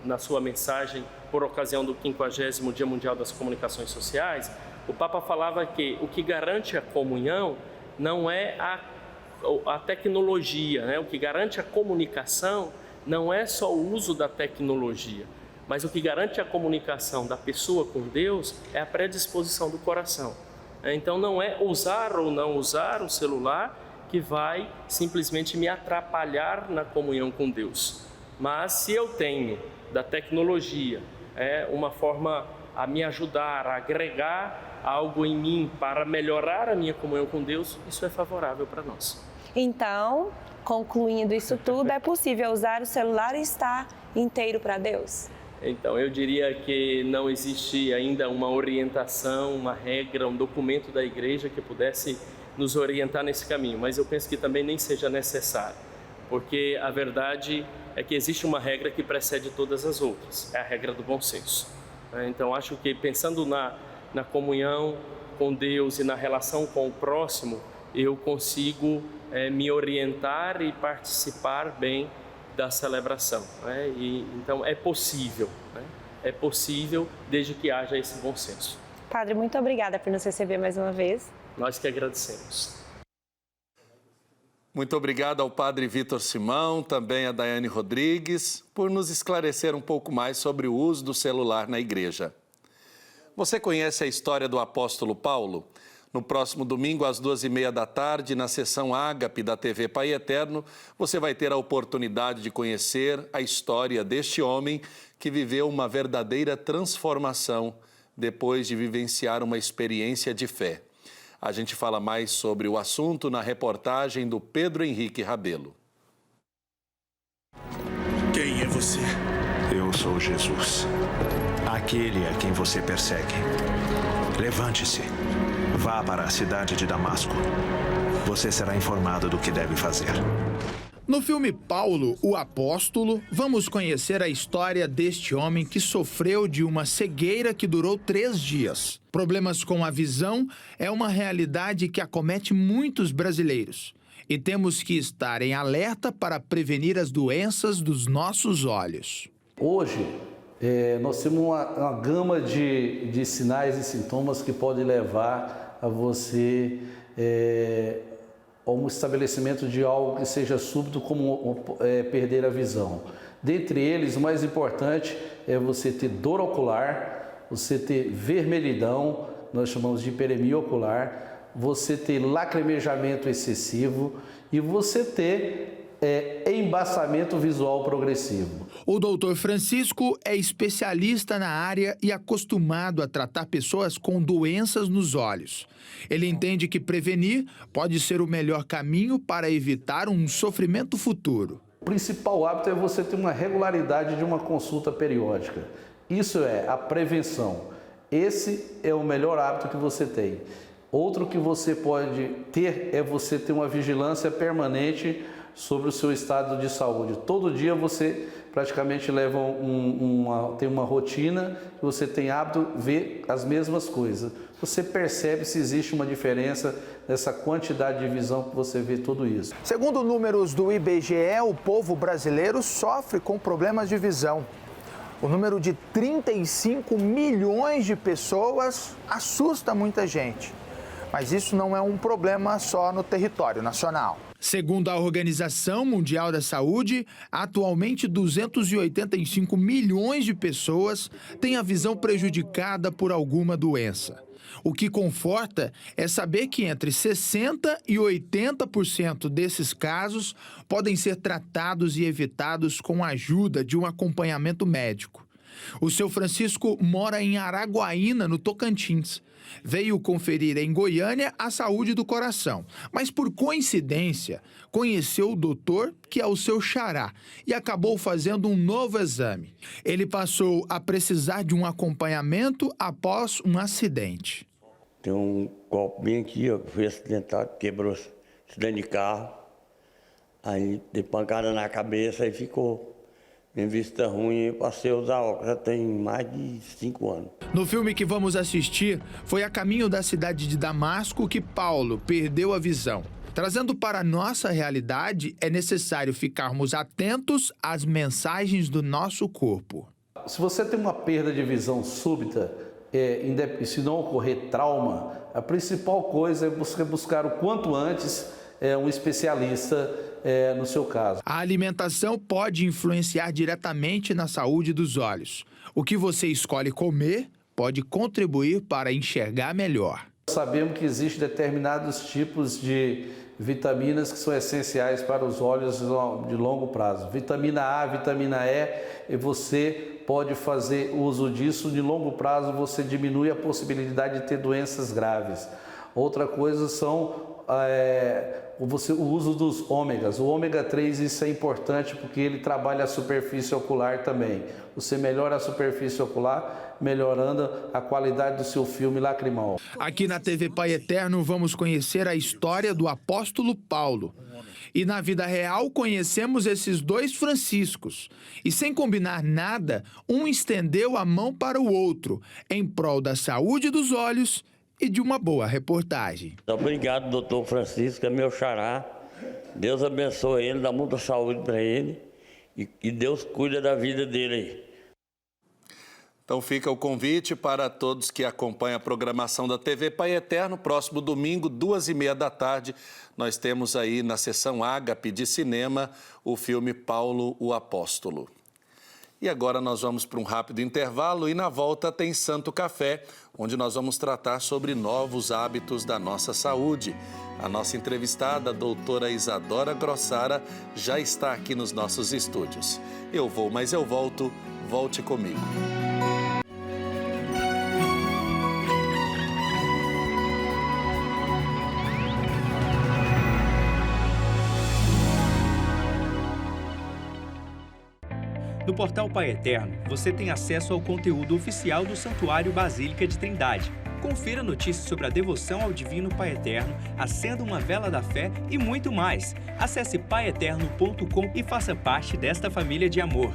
na sua mensagem por ocasião do 50º Dia Mundial das Comunicações Sociais. O Papa falava que o que garante a comunhão não é a tecnologia, né? O que garante a comunicação não é só o uso da tecnologia, mas o que garante a comunicação da pessoa com Deus é a predisposição do coração. Então, não é usar ou não usar o celular que vai simplesmente me atrapalhar na comunhão com Deus. Mas se eu tenho da tecnologia uma forma a me ajudar, a agregar algo em mim para melhorar a minha comunhão com Deus, isso é favorável para nós. Então, concluindo isso tudo, é possível usar o celular e estar inteiro para Deus? Então, eu diria que não existe ainda uma orientação, uma regra, um documento da igreja que pudesse nos orientar nesse caminho, mas eu penso que também nem seja necessário, porque a verdade é que existe uma regra que precede todas as outras, é a regra do bom senso. Então, acho que pensando na comunhão com Deus e na relação com o próximo, eu consigo me orientar e participar bem da celebração, né? E então é possível, né? É possível desde que haja esse bom senso. Padre, muito obrigada por nos receber mais uma vez. Nós que agradecemos. Muito obrigado ao Padre Vitor Simão, também a Daiane Rodrigues, por nos esclarecer um pouco mais sobre o uso do celular na igreja. Você conhece a história do apóstolo Paulo? No próximo domingo, às 14h30, na sessão Ágape da TV Pai Eterno, você vai ter a oportunidade de conhecer a história deste homem que viveu uma verdadeira transformação depois de vivenciar uma experiência de fé. A gente fala mais sobre o assunto na reportagem do Pedro Henrique Rabelo. Quem é você? Eu sou Jesus, aquele a quem você persegue. Levante-se, vá para a cidade de Damasco. Você será informado do que deve fazer. No filme Paulo, o Apóstolo, vamos conhecer a história deste homem que sofreu de uma cegueira que durou 3 dias. Problemas com a visão é uma realidade que acomete muitos brasileiros. E temos que estar em alerta para prevenir as doenças dos nossos olhos. Hoje, nós temos uma gama de sinais e sintomas que podem levar a você a um estabelecimento de algo que seja súbito, como perder a visão. Dentre eles, o mais importante é você ter dor ocular, você ter vermelhidão, nós chamamos de hiperemia ocular, você ter lacrimejamento excessivo e você ter embaçamento visual progressivo. O Dr. Francisco é especialista na área e acostumado a tratar pessoas com doenças nos olhos. Ele entende que prevenir pode ser o melhor caminho para evitar um sofrimento futuro. O principal hábito é você ter uma regularidade de uma consulta periódica. Isso é a prevenção. Esse é o melhor hábito que você tem. Outro que você pode ter é você ter uma vigilância permanente sobre o seu estado de saúde. Todo dia você praticamente leva tem uma rotina, você tem hábito de ver as mesmas coisas. Você percebe se existe uma diferença nessa quantidade de visão que você vê tudo isso. Segundo números do IBGE, o povo brasileiro sofre com problemas de visão. O número de 35 milhões de pessoas assusta muita gente. Mas isso não é um problema só no território nacional. Segundo a Organização Mundial da Saúde, atualmente 285 milhões de pessoas têm a visão prejudicada por alguma doença. O que conforta é saber que entre 60% e 80% desses casos podem ser tratados e evitados com a ajuda de um acompanhamento médico. O seu Francisco mora em Araguaína, no Tocantins. Veio conferir em Goiânia a saúde do coração, mas por coincidência conheceu o doutor, que é o seu xará, e acabou fazendo um novo exame. Ele passou a precisar de um acompanhamento após um acidente. Tem um golpe bem aqui, ó, que foi acidentado, quebrou acidente de carro, aí dei pancada na cabeça e ficou. Minha vista ruim, eu passei a usar óculos, já tem mais de 5 anos. No filme que vamos assistir, foi a caminho da cidade de Damasco que Paulo perdeu a visão. Trazendo para a nossa realidade, é necessário ficarmos atentos às mensagens do nosso corpo. Se você tem uma perda de visão súbita, se não ocorrer trauma, a principal coisa é você buscar o quanto antes um especialista no seu caso. A alimentação pode influenciar diretamente na saúde dos olhos. O que você escolhe comer pode contribuir para enxergar melhor. Sabemos que existem determinados tipos de vitaminas que são essenciais para os olhos de longo prazo. Vitamina A, vitamina E, você pode fazer uso disso. De longo prazo você diminui a possibilidade de ter doenças graves. Outra coisa são o uso dos ômegas. O ômega 3, isso é importante porque ele trabalha a superfície ocular também. Você melhora a superfície ocular, melhorando a qualidade do seu filme lacrimal. Aqui na TV Pai Eterno vamos conhecer a história do apóstolo Paulo. E na vida real conhecemos esses dois Franciscos. E sem combinar nada, um estendeu a mão para o outro, em prol da saúde dos olhos e de uma boa reportagem. Obrigado, doutor Francisco, é meu xará. Deus abençoe ele, dá muita saúde para ele e Deus cuida da vida dele aí. Então fica o convite para todos que acompanham a programação da TV Pai Eterno. Próximo domingo, 2h30 da tarde, nós temos aí na sessão Ágape de cinema o filme Paulo o Apóstolo. E agora nós vamos para um rápido intervalo e na volta tem Santo Café, onde nós vamos tratar sobre novos hábitos da nossa saúde. A nossa entrevistada, a doutora Isadora Grossara, já está aqui nos nossos estúdios. Eu vou, mas eu volto. Volte comigo. No portal Pai Eterno, você tem acesso ao conteúdo oficial do Santuário Basílica de Trindade. Confira notícias sobre a devoção ao Divino Pai Eterno, acenda uma vela da fé e muito mais. Acesse paieterno.com e faça parte desta família de amor.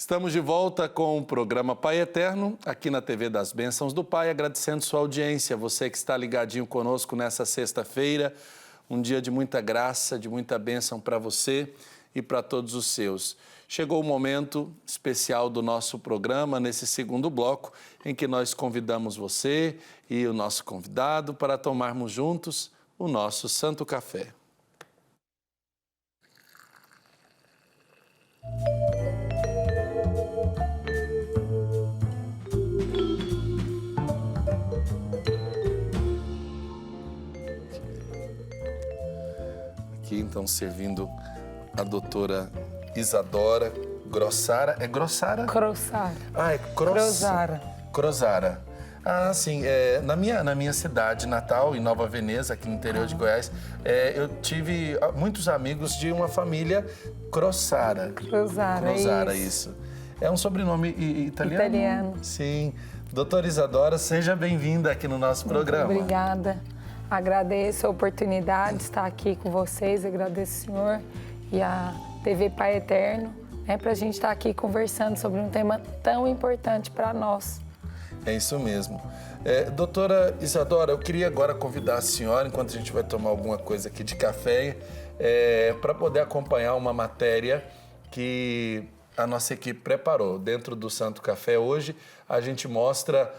Estamos de volta com o programa Pai Eterno, aqui na TV das Bênçãos do Pai, agradecendo sua audiência, você que está ligadinho conosco nessa sexta-feira, um dia de muita graça, de muita bênção para você e para todos os seus. Chegou o momento especial do nosso programa, nesse segundo bloco, em que nós convidamos você e o nosso convidado para tomarmos juntos o nosso Santo Café. Aqui, então, servindo a doutora Isadora Grossara. É Grossara? Crosara. Ah, é Crosara. Ah, sim. Na minha cidade natal, em Nova Veneza, aqui no interior de Goiás, eu tive muitos amigos de uma família Crosara. Crosara, isso. É um sobrenome italiano? Italiano. Sim. Doutora Isadora, seja bem-vinda aqui no nosso programa. Muito obrigada. Agradeço a oportunidade de estar aqui com vocês, agradeço o senhor e a TV Pai Eterno, para a gente estar aqui conversando sobre um tema tão importante para nós. É isso mesmo. Doutora Isadora, eu queria agora convidar a senhora, enquanto a gente vai tomar alguma coisa aqui de café, para poder acompanhar uma matéria que a nossa equipe preparou. Dentro do Santo Café hoje, a gente mostra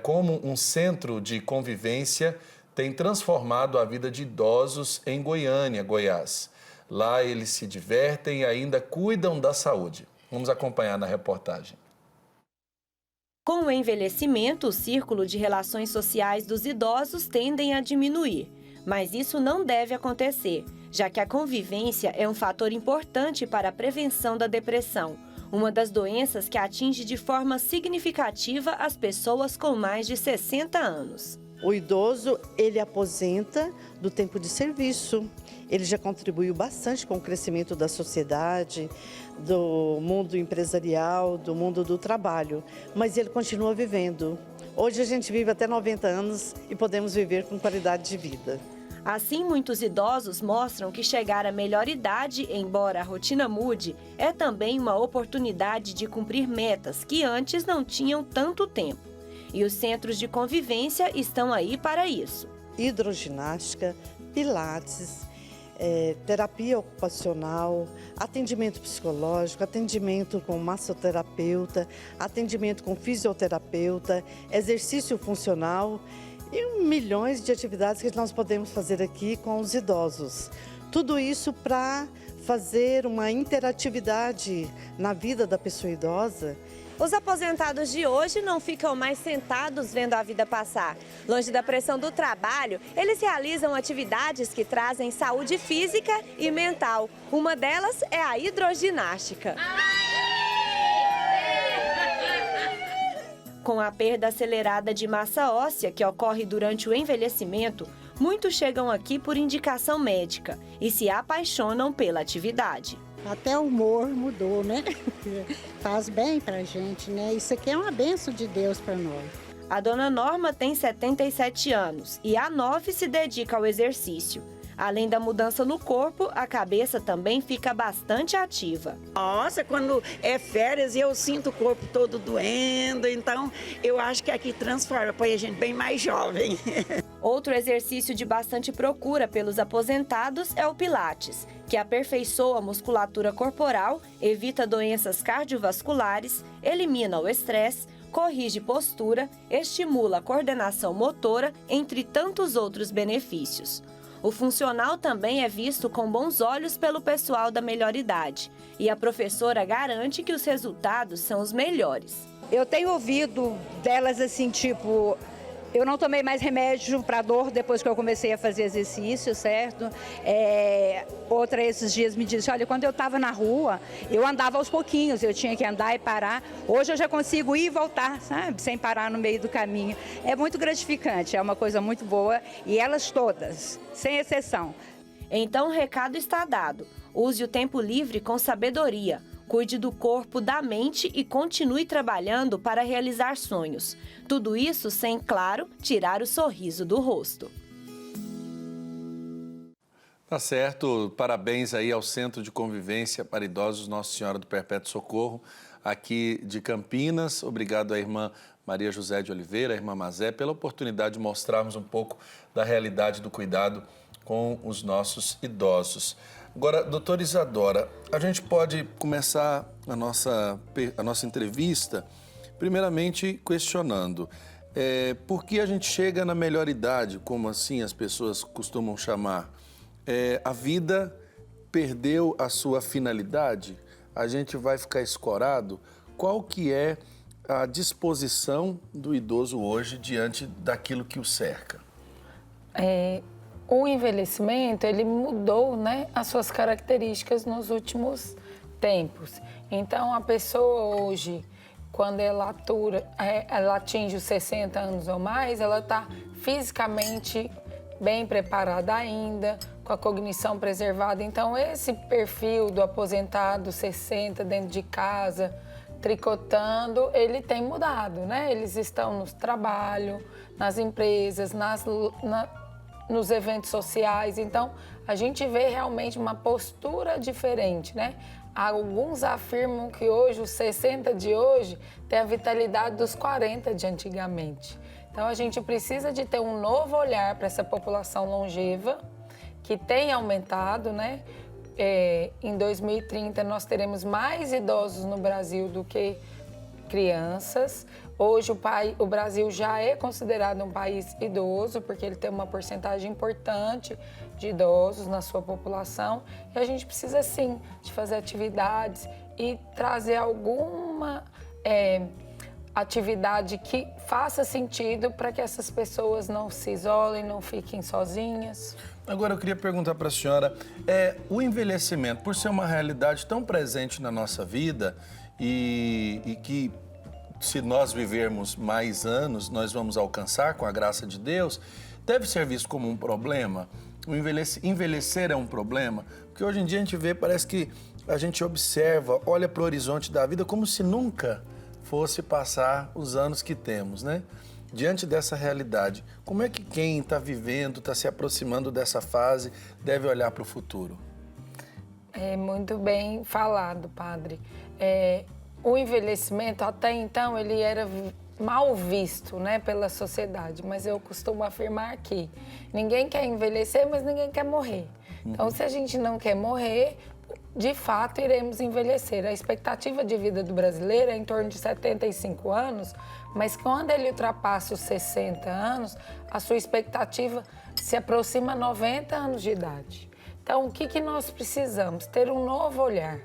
como um centro de convivência tem transformado a vida de idosos em Goiânia, Goiás. Lá eles se divertem e ainda cuidam da saúde. Vamos acompanhar na reportagem. Com o envelhecimento, o círculo de relações sociais dos idosos tendem a diminuir. Mas isso não deve acontecer, já que a convivência é um fator importante para a prevenção da depressão, uma das doenças que atinge de forma significativa as pessoas com mais de 60 anos. O idoso, ele aposenta do tempo de serviço. Ele já contribuiu bastante com o crescimento da sociedade, do mundo empresarial, do mundo do trabalho, mas ele continua vivendo. Hoje a gente vive até 90 anos e podemos viver com qualidade de vida. Assim, muitos idosos mostram que chegar à melhor idade, embora a rotina mude, é também uma oportunidade de cumprir metas que antes não tinham tanto tempo. E os centros de convivência estão aí para isso. Hidroginástica, pilates, terapia ocupacional, atendimento psicológico, atendimento com massoterapeuta, atendimento com fisioterapeuta, exercício funcional e milhões de atividades que nós podemos fazer aqui com os idosos. Tudo isso para fazer uma interatividade na vida da pessoa idosa. Os aposentados de hoje não ficam mais sentados vendo a vida passar. Longe da pressão do trabalho, eles realizam atividades que trazem saúde física e mental. Uma delas é a hidroginástica. Com a perda acelerada de massa óssea que ocorre durante o envelhecimento, muitos chegam aqui por indicação médica e se apaixonam pela atividade. Até o humor mudou, né? Faz bem pra gente, né? Isso aqui é uma bênção de Deus para nós. A dona Norma tem 77 anos e há 9 se dedica ao exercício. Além da mudança no corpo, a cabeça também fica bastante ativa. Nossa, quando é férias eu sinto o corpo todo doendo, então eu acho que aqui transforma, põe a gente bem mais jovem. Outro exercício de bastante procura pelos aposentados é o Pilates, que aperfeiçoa a musculatura corporal, evita doenças cardiovasculares, elimina o estresse, corrige postura, estimula a coordenação motora, entre tantos outros benefícios. O funcional também é visto com bons olhos pelo pessoal da melhor idade. E a professora garante que os resultados são os melhores. Eu tenho ouvido delas assim, tipo, eu não tomei mais remédio para dor depois que eu comecei a fazer exercício, certo? Outra esses dias me disse, olha, quando eu estava na rua, eu andava aos pouquinhos, eu tinha que andar e parar. Hoje eu já consigo ir e voltar, sabe? Sem parar no meio do caminho. É muito gratificante, é uma coisa muito boa e elas todas, sem exceção. Então o recado está dado. Use o tempo livre com sabedoria. Cuide do corpo, da mente e continue trabalhando para realizar sonhos. Tudo isso sem, claro, tirar o sorriso do rosto. Tá certo. Parabéns aí ao Centro de Convivência para Idosos Nossa Senhora do Perpétuo Socorro. aqui de Campinas. Obrigado à irmã Maria José de Oliveira, a irmã Mazé, pela oportunidade de mostrarmos um pouco da realidade do cuidado com os nossos idosos. Agora, doutora Isadora, a gente pode começar a nossa entrevista primeiramente questionando por que a gente chega na melhor idade, como assim as pessoas costumam chamar. A vida perdeu a sua finalidade? A gente vai ficar escorado? Qual que é a disposição do idoso hoje diante daquilo que o cerca? O envelhecimento, ele mudou, né, as suas características nos últimos tempos. Então, a pessoa hoje, quando ela atinge os 60 anos ou mais, ela está fisicamente bem preparada ainda, com a cognição preservada. Então, esse perfil do aposentado 60 dentro de casa, tricotando, ele tem mudado, né? Eles estão no trabalho, nas empresas, nos eventos sociais. Então, a gente vê realmente uma postura diferente, né? Alguns afirmam que hoje, os 60 de hoje, tem a vitalidade dos 40 de antigamente. Então, a gente precisa de ter um novo olhar para essa população longeva, que tem aumentado, né? Em 2030, nós teremos mais idosos no Brasil do que crianças. Hoje, o Brasil já é considerado um país idoso, porque ele tem uma porcentagem importante de idosos na sua população. E a gente precisa, sim, de fazer atividades e trazer alguma atividade que faça sentido para que essas pessoas não se isolem, não fiquem sozinhas. Agora, eu queria perguntar para a senhora, o envelhecimento, por ser uma realidade tão presente na nossa vida e que, se nós vivermos mais anos, nós vamos alcançar com a graça de Deus, deve ser visto como um problema? O envelhecer é um problema? Porque hoje em dia a gente vê, parece que a gente observa, olha para o horizonte da vida como se nunca fosse passar os anos que temos, né? Diante dessa realidade, como é que quem está vivendo, está se aproximando dessa fase, deve olhar para o futuro? Muito bem falado, padre. O envelhecimento, até então, ele era mal visto, né, pela sociedade, mas eu costumo afirmar que ninguém quer envelhecer, mas ninguém quer morrer. Então, se a gente não quer morrer, de fato, iremos envelhecer. A expectativa de vida do brasileiro é em torno de 75 anos, mas quando ele ultrapassa os 60 anos, a sua expectativa se aproxima a 90 anos de idade. Então, o que nós precisamos? Ter um novo olhar.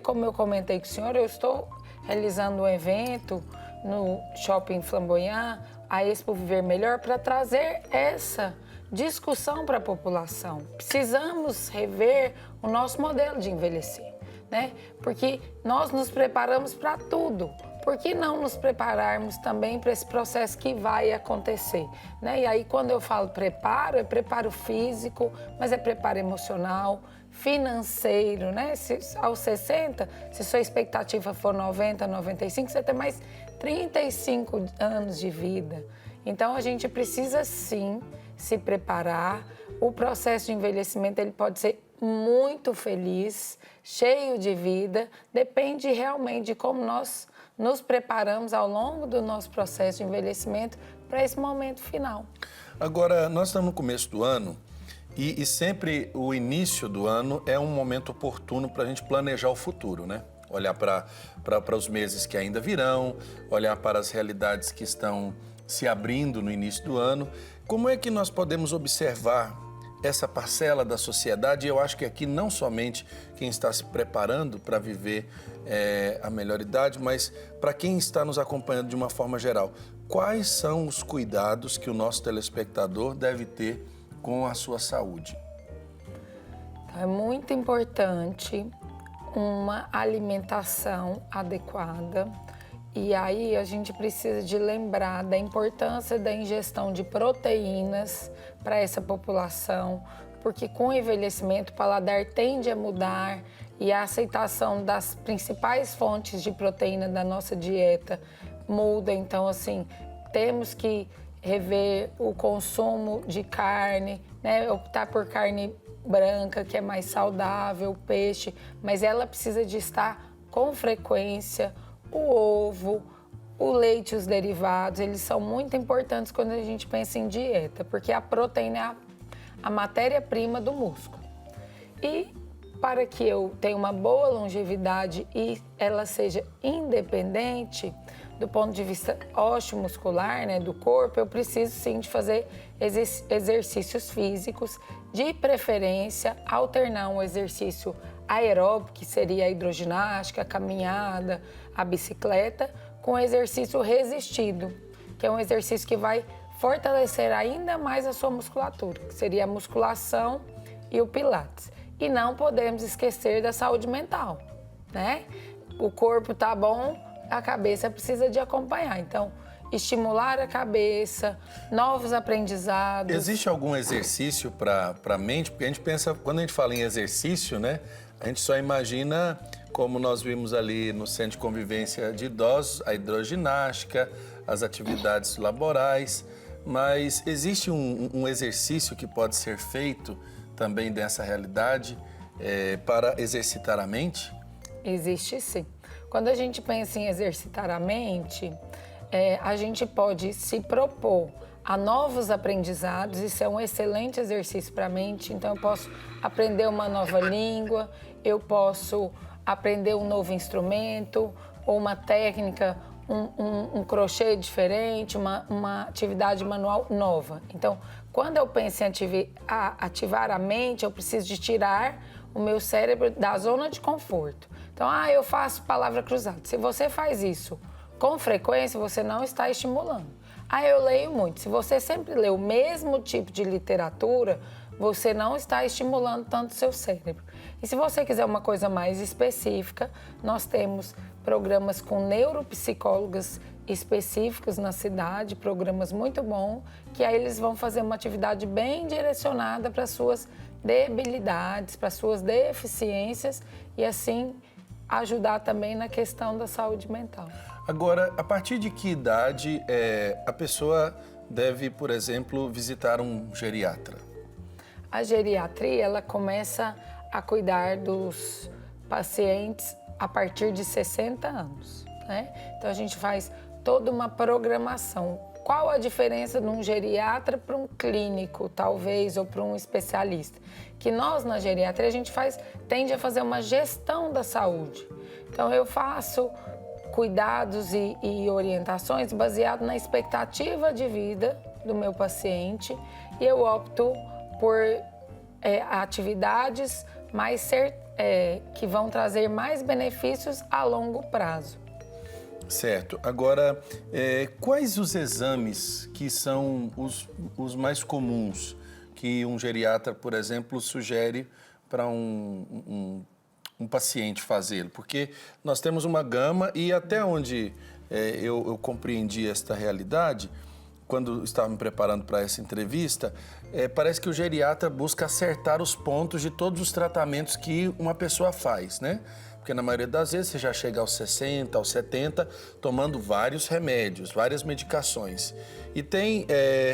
Como eu comentei com o senhor, eu estou realizando um evento no Shopping Flamboyant, a Expo Viver Melhor, para trazer essa discussão para a população. Precisamos rever o nosso modelo de envelhecer, né? Porque nós nos preparamos para tudo. Por que não nos prepararmos também para esse processo que vai acontecer, né? E aí, quando eu falo preparo, é preparo físico, mas é preparo emocional, financeiro, né? Aos 60, se sua expectativa for 90, 95, você tem mais 35 anos de vida. Então, a gente precisa, sim, se preparar. O processo de envelhecimento, ele pode ser muito feliz, cheio de vida, depende realmente de como nós nos preparamos ao longo do nosso processo de envelhecimento para esse momento final. Agora, nós estamos no começo do ano e sempre o início do ano é um momento oportuno para a gente planejar o futuro, né? Olhar para os meses que ainda virão, olhar para as realidades que estão se abrindo no início do ano. Como é que nós podemos observar essa parcela da sociedade? Eu acho que aqui não somente quem está se preparando para viver a melhor idade, mas para quem está nos acompanhando de uma forma geral. Quais são os cuidados que o nosso telespectador deve ter com a sua saúde? É muito importante uma alimentação adequada. E aí a gente precisa de lembrar da importância da ingestão de proteínas para essa população, porque com o envelhecimento o paladar tende a mudar e a aceitação das principais fontes de proteína da nossa dieta muda. Então, assim, temos que rever o consumo de carne, né? Optar por carne branca, que é mais saudável, peixe, mas ela precisa de estar com frequência. o ovo, o leite e os derivados, eles são muito importantes quando a gente pensa em dieta, porque a proteína é a matéria-prima do músculo. E para que eu tenha uma boa longevidade e ela seja independente do ponto de vista ósseo-muscular, né, do corpo, eu preciso sim de fazer exercícios físicos, de preferência alternar um exercício aeróbico, que seria a hidroginástica, a caminhada, a bicicleta, com exercício resistido, que é um exercício que vai fortalecer ainda mais a sua musculatura, que seria a musculação e o pilates. E não podemos esquecer da saúde mental, né? O corpo tá bom, a cabeça precisa de acompanhar. Então, estimular a cabeça, novos aprendizados. Existe algum exercício para a mente? Porque a gente pensa, quando a gente fala em exercício, né? A gente só imagina, como nós vimos ali no Centro de Convivência de Idosos, a hidroginástica, as atividades laborais. Mas existe um exercício que pode ser feito também dessa realidade para exercitar a mente? Existe sim. Quando a gente pensa em exercitar a mente, a gente pode se propor a novos aprendizados. Isso é um excelente exercício para a mente. Então, eu posso aprender uma nova língua, eu posso aprender um novo instrumento ou uma técnica, um crochê diferente, uma atividade manual nova. Então, quando eu penso em ativar a mente, eu preciso de tirar o meu cérebro da zona de conforto. Então, eu faço palavra cruzada. Se você faz isso com frequência, você não está estimulando. Eu leio muito. Se você sempre lê o mesmo tipo de literatura, você não está estimulando tanto o seu cérebro. E se você quiser uma coisa mais específica, nós temos programas com neuropsicólogas específicos na cidade, programas muito bons, que aí eles vão fazer uma atividade bem direcionada para suas debilidades, para suas deficiências e assim ajudar também na questão da saúde mental. Agora, a partir de que idade a pessoa deve, por exemplo, visitar um geriatra? A geriatria, ela começa a cuidar dos pacientes a partir de 60 anos, né? Então, a gente faz toda uma programação. Qual a diferença de um geriatra para um clínico, talvez, ou para um especialista? Que nós, na geriatria, a gente tende a fazer uma gestão da saúde. Então, eu faço cuidados e orientações baseado na expectativa de vida do meu paciente e eu opto por atividades que vão trazer mais benefícios a longo prazo. Certo. Agora, quais os exames que são os mais comuns que um geriatra, por exemplo, sugere para um paciente fazê-lo? Porque nós temos uma gama e até onde eu compreendi esta realidade, quando estava me preparando para essa entrevista, parece que o geriatra busca acertar os pontos de todos os tratamentos que uma pessoa faz, né? Porque na maioria das vezes você já chega aos 60, aos 70, tomando vários remédios, várias medicações. E tem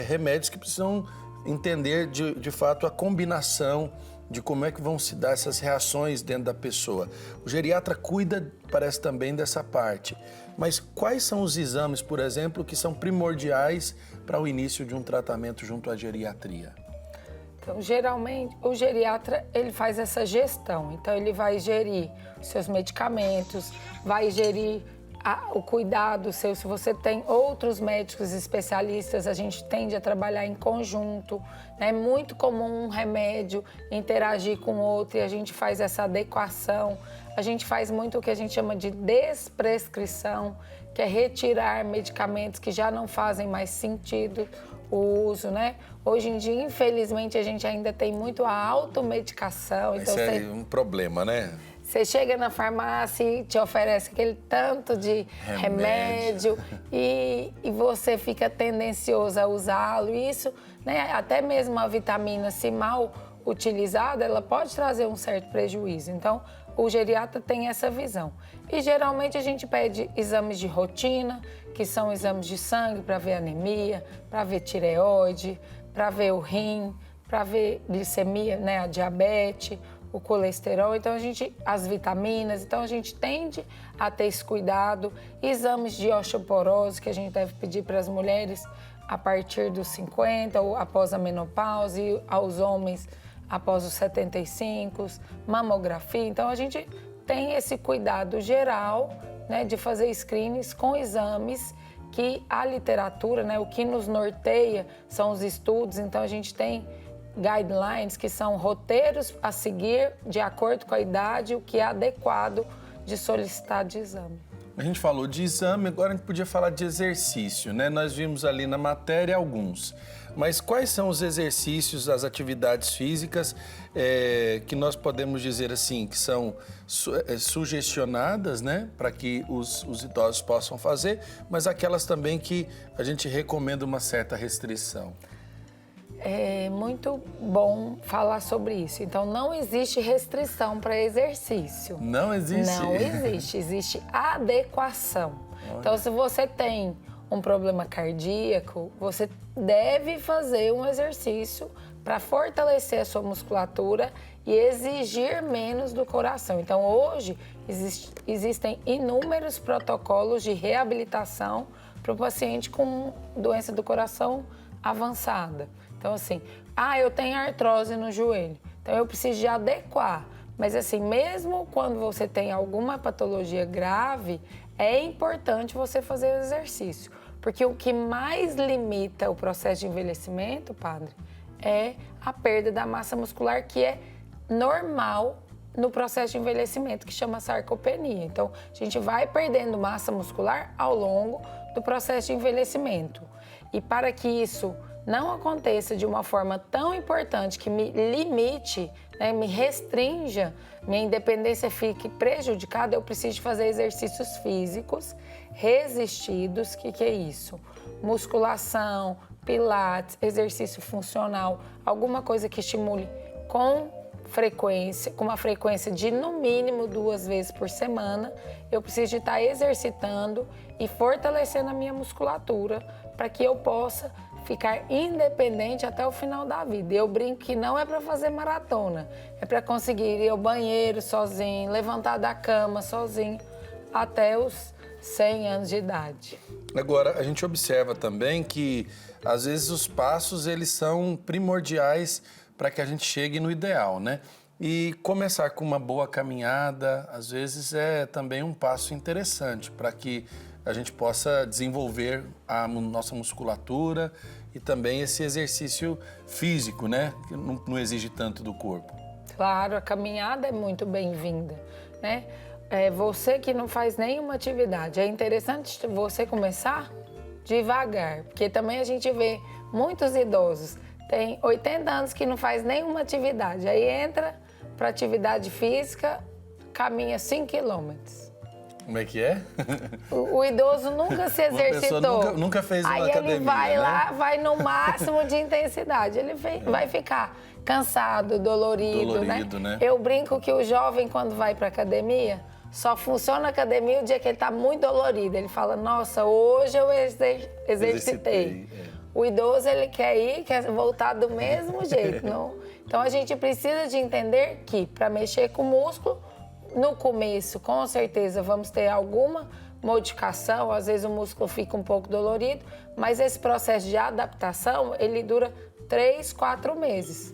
remédios que precisam entender de fato a combinação de como é que vão se dar essas reações dentro da pessoa. O geriatra cuida, parece, também dessa parte. Mas quais são os exames, por exemplo, que são primordiais para o início de um tratamento junto à geriatria? Então, geralmente, o geriatra, ele faz essa gestão. Então, ele vai gerir os seus medicamentos, vai gerir o cuidado seu. Se você tem outros médicos especialistas, a gente tende a trabalhar em conjunto. É muito comum um remédio interagir com outro e a gente faz essa adequação. A gente faz muito o que a gente chama de desprescrição, que é retirar medicamentos que já não fazem mais sentido o uso, né? Hoje em dia, infelizmente, a gente ainda tem muito a automedicação. Então, isso é um problema, né? Você chega na farmácia e te oferece aquele tanto de remédio e você fica tendencioso a usá-lo. Isso, né, até mesmo a vitamina, se mal utilizada, ela pode trazer um certo prejuízo. Então, o geriatra tem essa visão. E, geralmente, a gente pede exames de rotina, que são exames de sangue para ver anemia, para ver tireoide, para ver o rim, para ver glicemia, né, a diabetes, o colesterol, então as vitaminas, então a gente tende a ter esse cuidado. Exames de osteoporose que a gente deve pedir para as mulheres a partir dos 50 ou após a menopausa, e aos homens após os 75, mamografia. Então a gente tem esse cuidado geral, né, de fazer screenings com exames que a literatura, né, o que nos norteia são os estudos, então a gente tem guidelines, que são roteiros a seguir de acordo com a idade, o que é adequado de solicitar de exame. A gente falou de exame, agora a gente podia falar de exercício, né? Nós vimos ali na matéria alguns, mas quais são os exercícios, as atividades físicas que nós podemos dizer assim, que são sugestionadas, né? Para que os idosos possam fazer, mas aquelas também que a gente recomenda uma certa restrição. É muito bom falar sobre isso. Então, não existe restrição para exercício. Não existe? Não existe. Existe adequação. Olha. Então, se você tem um problema cardíaco, você deve fazer um exercício para fortalecer a sua musculatura e exigir menos do coração. Então, hoje, existem inúmeros protocolos de reabilitação para o paciente com doença do coração avançada. Então, assim, eu tenho artrose no joelho, então eu preciso de adequar. Mas, assim, mesmo quando você tem alguma patologia grave, é importante você fazer exercício. Porque o que mais limita o processo de envelhecimento, padre, é a perda da massa muscular, que é normal no processo de envelhecimento, que chama sarcopenia. Então, a gente vai perdendo massa muscular ao longo do processo de envelhecimento. E para que isso não aconteça de uma forma tão importante que me limite, né, me restrinja, minha independência fique prejudicada, eu preciso fazer exercícios físicos resistidos. O que é isso? Musculação, pilates, exercício funcional, alguma coisa que estimule com uma frequência de no mínimo 2 vezes por semana. Eu preciso de estar exercitando e fortalecendo a minha musculatura para que eu possa ficar independente até o final da vida. Eu brinco que não é para fazer maratona, é para conseguir ir ao banheiro sozinho, levantar da cama sozinho, até os 100 anos de idade. Agora, a gente observa também que, às vezes, os passos, eles são primordiais para que a gente chegue no ideal, né? E começar com uma boa caminhada, às vezes, é também um passo interessante para que a gente possa desenvolver a nossa musculatura e também esse exercício físico, né? Que não exige tanto do corpo. Claro, a caminhada é muito bem-vinda, né? Você que não faz nenhuma atividade, é interessante você começar devagar, porque também a gente vê muitos idosos, tem 80 anos que não faz nenhuma atividade, aí entra para atividade física, caminha 5 quilômetros. Como é que é? O idoso nunca se exercitou. Uma pessoa nunca fez uma academia, ele vai, né? lá, vai no máximo de intensidade. Ele vai ficar cansado, dolorido, né? Eu brinco que o jovem, quando vai para academia, só funciona a academia o dia que ele está muito dolorido. Ele fala, nossa, hoje eu exercitei. O idoso, ele quer ir, quer voltar do mesmo jeito. Não? Então, a gente precisa de entender que, para mexer com o músculo, no começo, com certeza, vamos ter alguma modificação, às vezes o músculo fica um pouco dolorido, mas esse processo de adaptação, ele dura 3, 4 meses.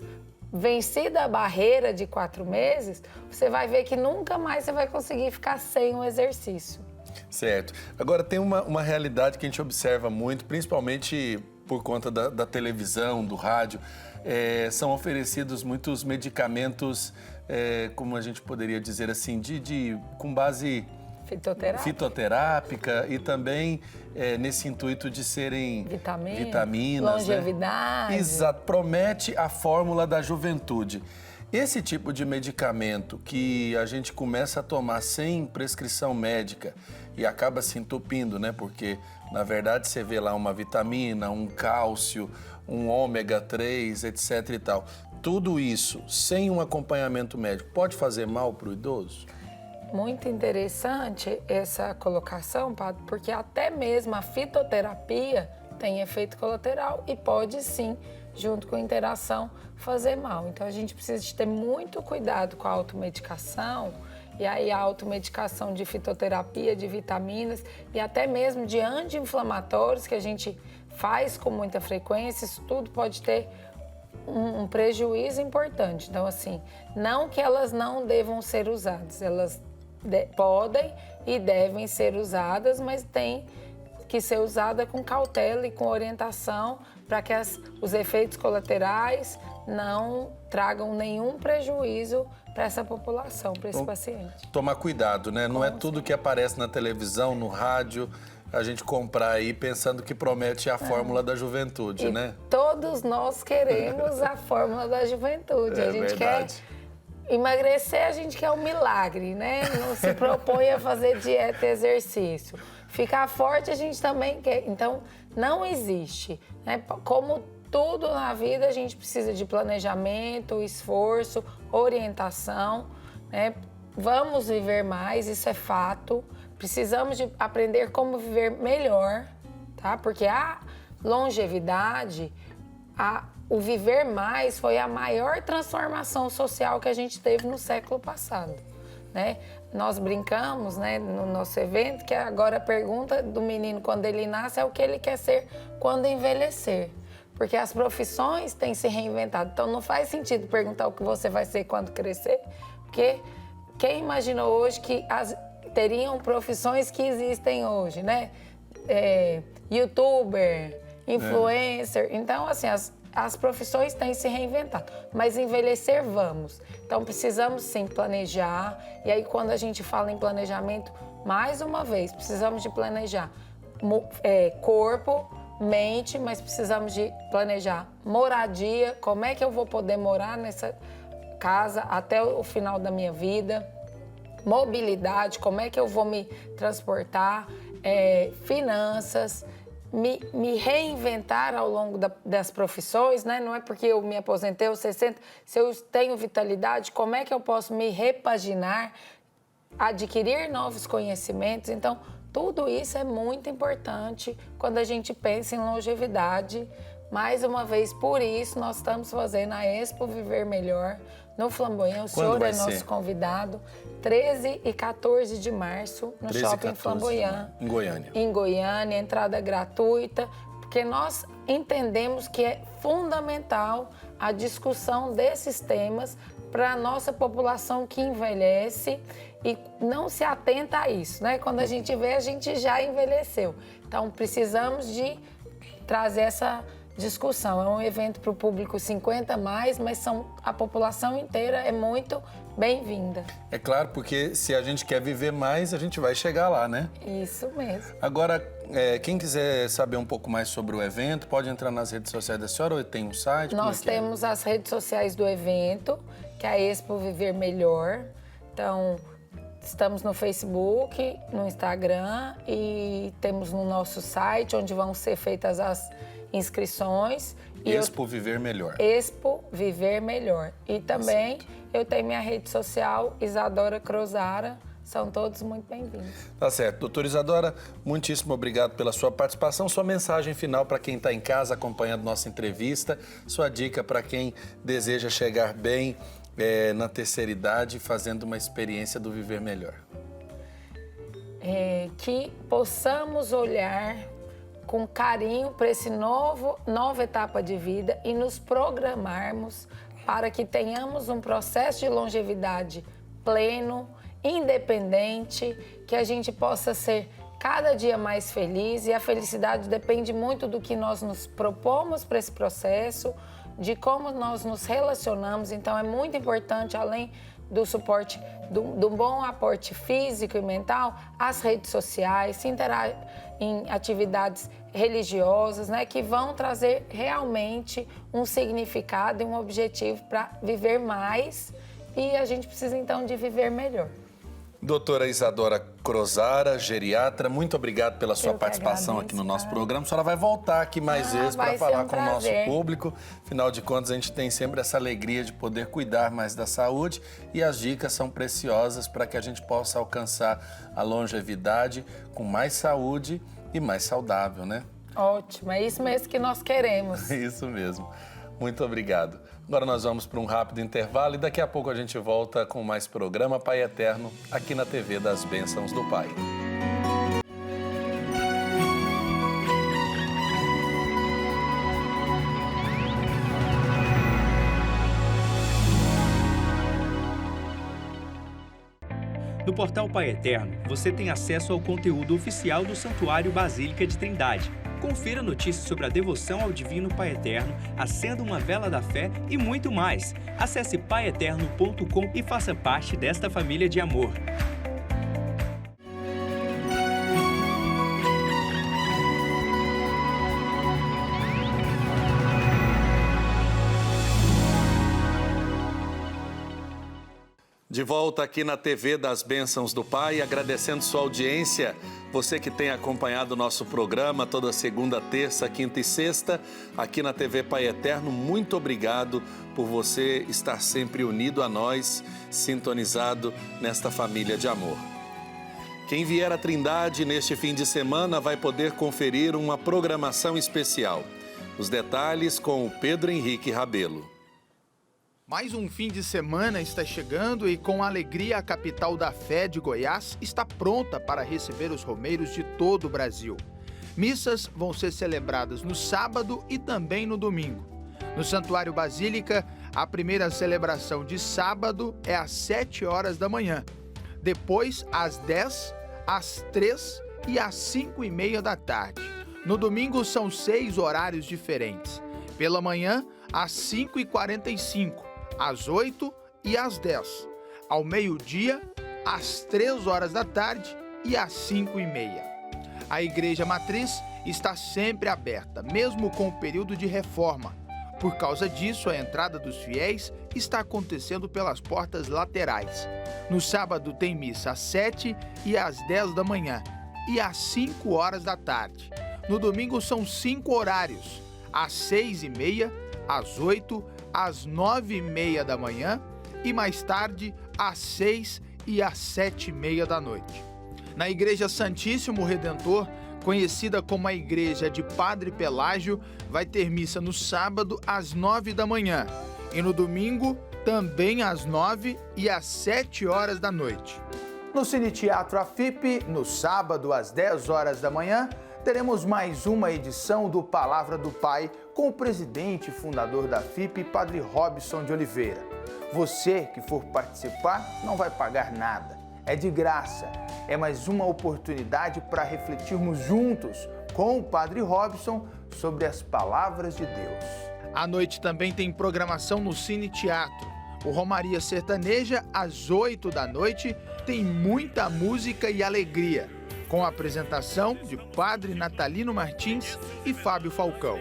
Vencida a barreira de 4 meses, você vai ver que nunca mais você vai conseguir ficar sem um exercício. Certo. Agora, tem uma realidade que a gente observa muito, principalmente por conta da televisão, do rádio, são oferecidos muitos medicamentos, como a gente poderia dizer assim, com base fitoterápica e também nesse intuito de serem vitaminas, longevidade. Né? Exato, promete a fórmula da juventude. Esse tipo de medicamento que a gente começa a tomar sem prescrição médica e acaba se entupindo, né? Porque, na verdade, você vê lá uma vitamina, um cálcio, um ômega 3, etc e tal. Tudo isso, sem um acompanhamento médico, pode fazer mal para o idoso? Muito interessante essa colocação, padre, porque até mesmo a fitoterapia tem efeito colateral e pode sim junto com a interação, fazer mal. Então, a gente precisa de ter muito cuidado com a automedicação, e aí a automedicação de fitoterapia, de vitaminas e até mesmo de anti-inflamatórios que a gente faz com muita frequência, isso tudo pode ter um prejuízo importante. Então, assim, não que elas não devam ser usadas, elas podem e devem ser usadas, mas tem que ser usada com cautela e com orientação para que os efeitos colaterais não tragam nenhum prejuízo para essa população, para esse paciente. Tomar cuidado, né? Não é tudo que aparece na televisão, no rádio, a gente comprar aí pensando que promete a fórmula da juventude, né? Todos nós queremos a fórmula da juventude. É a gente verdade. quer emagrecer, a gente quer um milagre, né? Não se propõe a fazer dieta e exercício. Ficar forte a gente também quer. Então, não existe, né? Como tudo na vida, a gente precisa de planejamento, esforço, orientação, né? Vamos viver mais, isso é fato. Precisamos de aprender como viver melhor, tá? Porque a longevidade, o viver mais foi a maior transformação social que a gente teve no século passado, né? Nós brincamos, né, no nosso evento, que agora a pergunta do menino quando ele nasce é o que ele quer ser quando envelhecer. Porque as profissões têm se reinventado. Então, não faz sentido perguntar o que você vai ser quando crescer, porque quem imaginou hoje que teriam profissões que existem hoje, né? Youtuber, influencer. Então, assim, as profissões têm se reinventado. Mas envelhecer, vamos. Então, precisamos, sim, planejar. E aí, quando a gente fala em planejamento, mais uma vez, precisamos de planejar corpo, mente, mas precisamos de planejar moradia, como é que eu vou poder morar nessa casa até o final da minha vida, mobilidade, como é que eu vou me transportar, finanças, me reinventar ao longo das profissões, né? Não é porque eu me aposentei aos 60, se eu tenho vitalidade, como é que eu posso me repaginar, adquirir novos conhecimentos? Então, tudo isso é muito importante quando a gente pensa em longevidade. Mais uma vez, por isso, nós estamos fazendo a Expo Viver Melhor no Flamboyant. O senhor é nosso convidado. 13 e 14 de março, no Shopping Flamboyant. Em Goiânia. Em Goiânia, entrada gratuita, porque nós entendemos que é fundamental a discussão desses temas para a nossa população que envelhece e não se atenta a isso, né? Quando a gente vê, a gente já envelheceu. Então, precisamos de trazer essa discussão. É um evento para o público 50+, mas a população inteira é muito bem-vinda. É claro, porque se a gente quer viver mais, a gente vai chegar lá, né? Isso mesmo. Agora, quem quiser saber um pouco mais sobre o evento, pode entrar nas redes sociais da senhora ou tem um site? Nós temos as redes sociais do evento, que é a Expo Viver Melhor. Então, estamos no Facebook, no Instagram e temos no nosso site, onde vão ser feitas as inscrições. Expo Viver Melhor. Expo Viver Melhor. E também eu tenho minha rede social, Isadora Crozara. São todos muito bem-vindos. Tá certo. Doutora Isadora, muitíssimo obrigado pela sua participação. Sua mensagem final para quem está em casa acompanhando nossa entrevista. Sua dica para quem deseja chegar bem na terceira idade, fazendo uma experiência do Viver Melhor. Que possamos olhar com carinho para essa nova etapa de vida e nos programarmos para que tenhamos um processo de longevidade pleno, independente, que a gente possa ser cada dia mais feliz, e a felicidade depende muito do que nós nos propomos para esse processo, de como nós nos relacionamos. Então é muito importante, além do suporte, do bom aporte físico e mental, as redes sociais, se interagir em atividades religiosas, né, que vão trazer realmente um significado e um objetivo para viver mais, e a gente precisa então de viver melhor. Doutora Isadora Crozara, geriatra, muito obrigado pela sua participação aqui no nosso programa. A senhora vai voltar aqui mais vezes para falar com o nosso público. Afinal de contas, a gente tem sempre essa alegria de poder cuidar mais da saúde, e as dicas são preciosas para que a gente possa alcançar a longevidade com mais saúde e mais saudável, né? Ótimo, é isso mesmo que nós queremos. Isso mesmo. Muito obrigado. Agora nós vamos para um rápido intervalo e daqui a pouco a gente volta com mais programa Pai Eterno aqui na TV das Bênçãos do Pai. No portal Pai Eterno, você tem acesso ao conteúdo oficial do Santuário Basílica de Trindade. Confira notícias sobre a devoção ao Divino Pai Eterno, acenda uma vela da fé e muito mais. Acesse paieterno.com e faça parte desta família de amor. De volta aqui na TV das Bênçãos do Pai, agradecendo sua audiência, você que tem acompanhado o nosso programa toda segunda, terça, quinta e sexta, aqui na TV Pai Eterno, muito obrigado por você estar sempre unido a nós, sintonizado nesta família de amor. Quem vier à Trindade neste fim de semana vai poder conferir uma programação especial. Os detalhes com o Pedro Henrique Rabelo. Mais um fim de semana está chegando e com alegria a capital da fé de Goiás está pronta para receber os romeiros de todo o Brasil. Missas vão ser celebradas no sábado e também no domingo. No Santuário Basílica, a primeira celebração de sábado é às 7 horas da manhã, depois às 10, às 3 e às 5:30 da tarde. No domingo são 6 horários diferentes. Pela manhã, às 5:45. Às 8 e às 10, ao meio-dia, às 3 horas da tarde e às 5:30. A Igreja Matriz está sempre aberta, mesmo com o período de reforma. Por causa disso, a entrada dos fiéis está acontecendo pelas portas laterais. No sábado tem missa às 7 e às 10 da manhã e às 5 horas da tarde. No domingo são 5 horários, às 6:30, às 8, às 9:30 da manhã e mais tarde às 6 e às 7:30 da noite. Na Igreja Santíssimo Redentor, conhecida como a Igreja de Padre Pelágio, vai ter missa no sábado às 9 da manhã e no domingo também às 9 e às 7 horas da noite. No Cine Teatro AFIP, no sábado às 10 horas da manhã, teremos mais uma edição do Palavra do Pai com o presidente e fundador da FIP, Padre Robson de Oliveira. Você que for participar não vai pagar nada, é de graça. É mais uma oportunidade para refletirmos juntos com o Padre Robson sobre as palavras de Deus. À noite também tem programação no Cine Teatro. O Romaria Sertaneja, às 8 da noite, tem muita música e alegria, com a apresentação de Padre Natalino Martins e Fábio Falcão.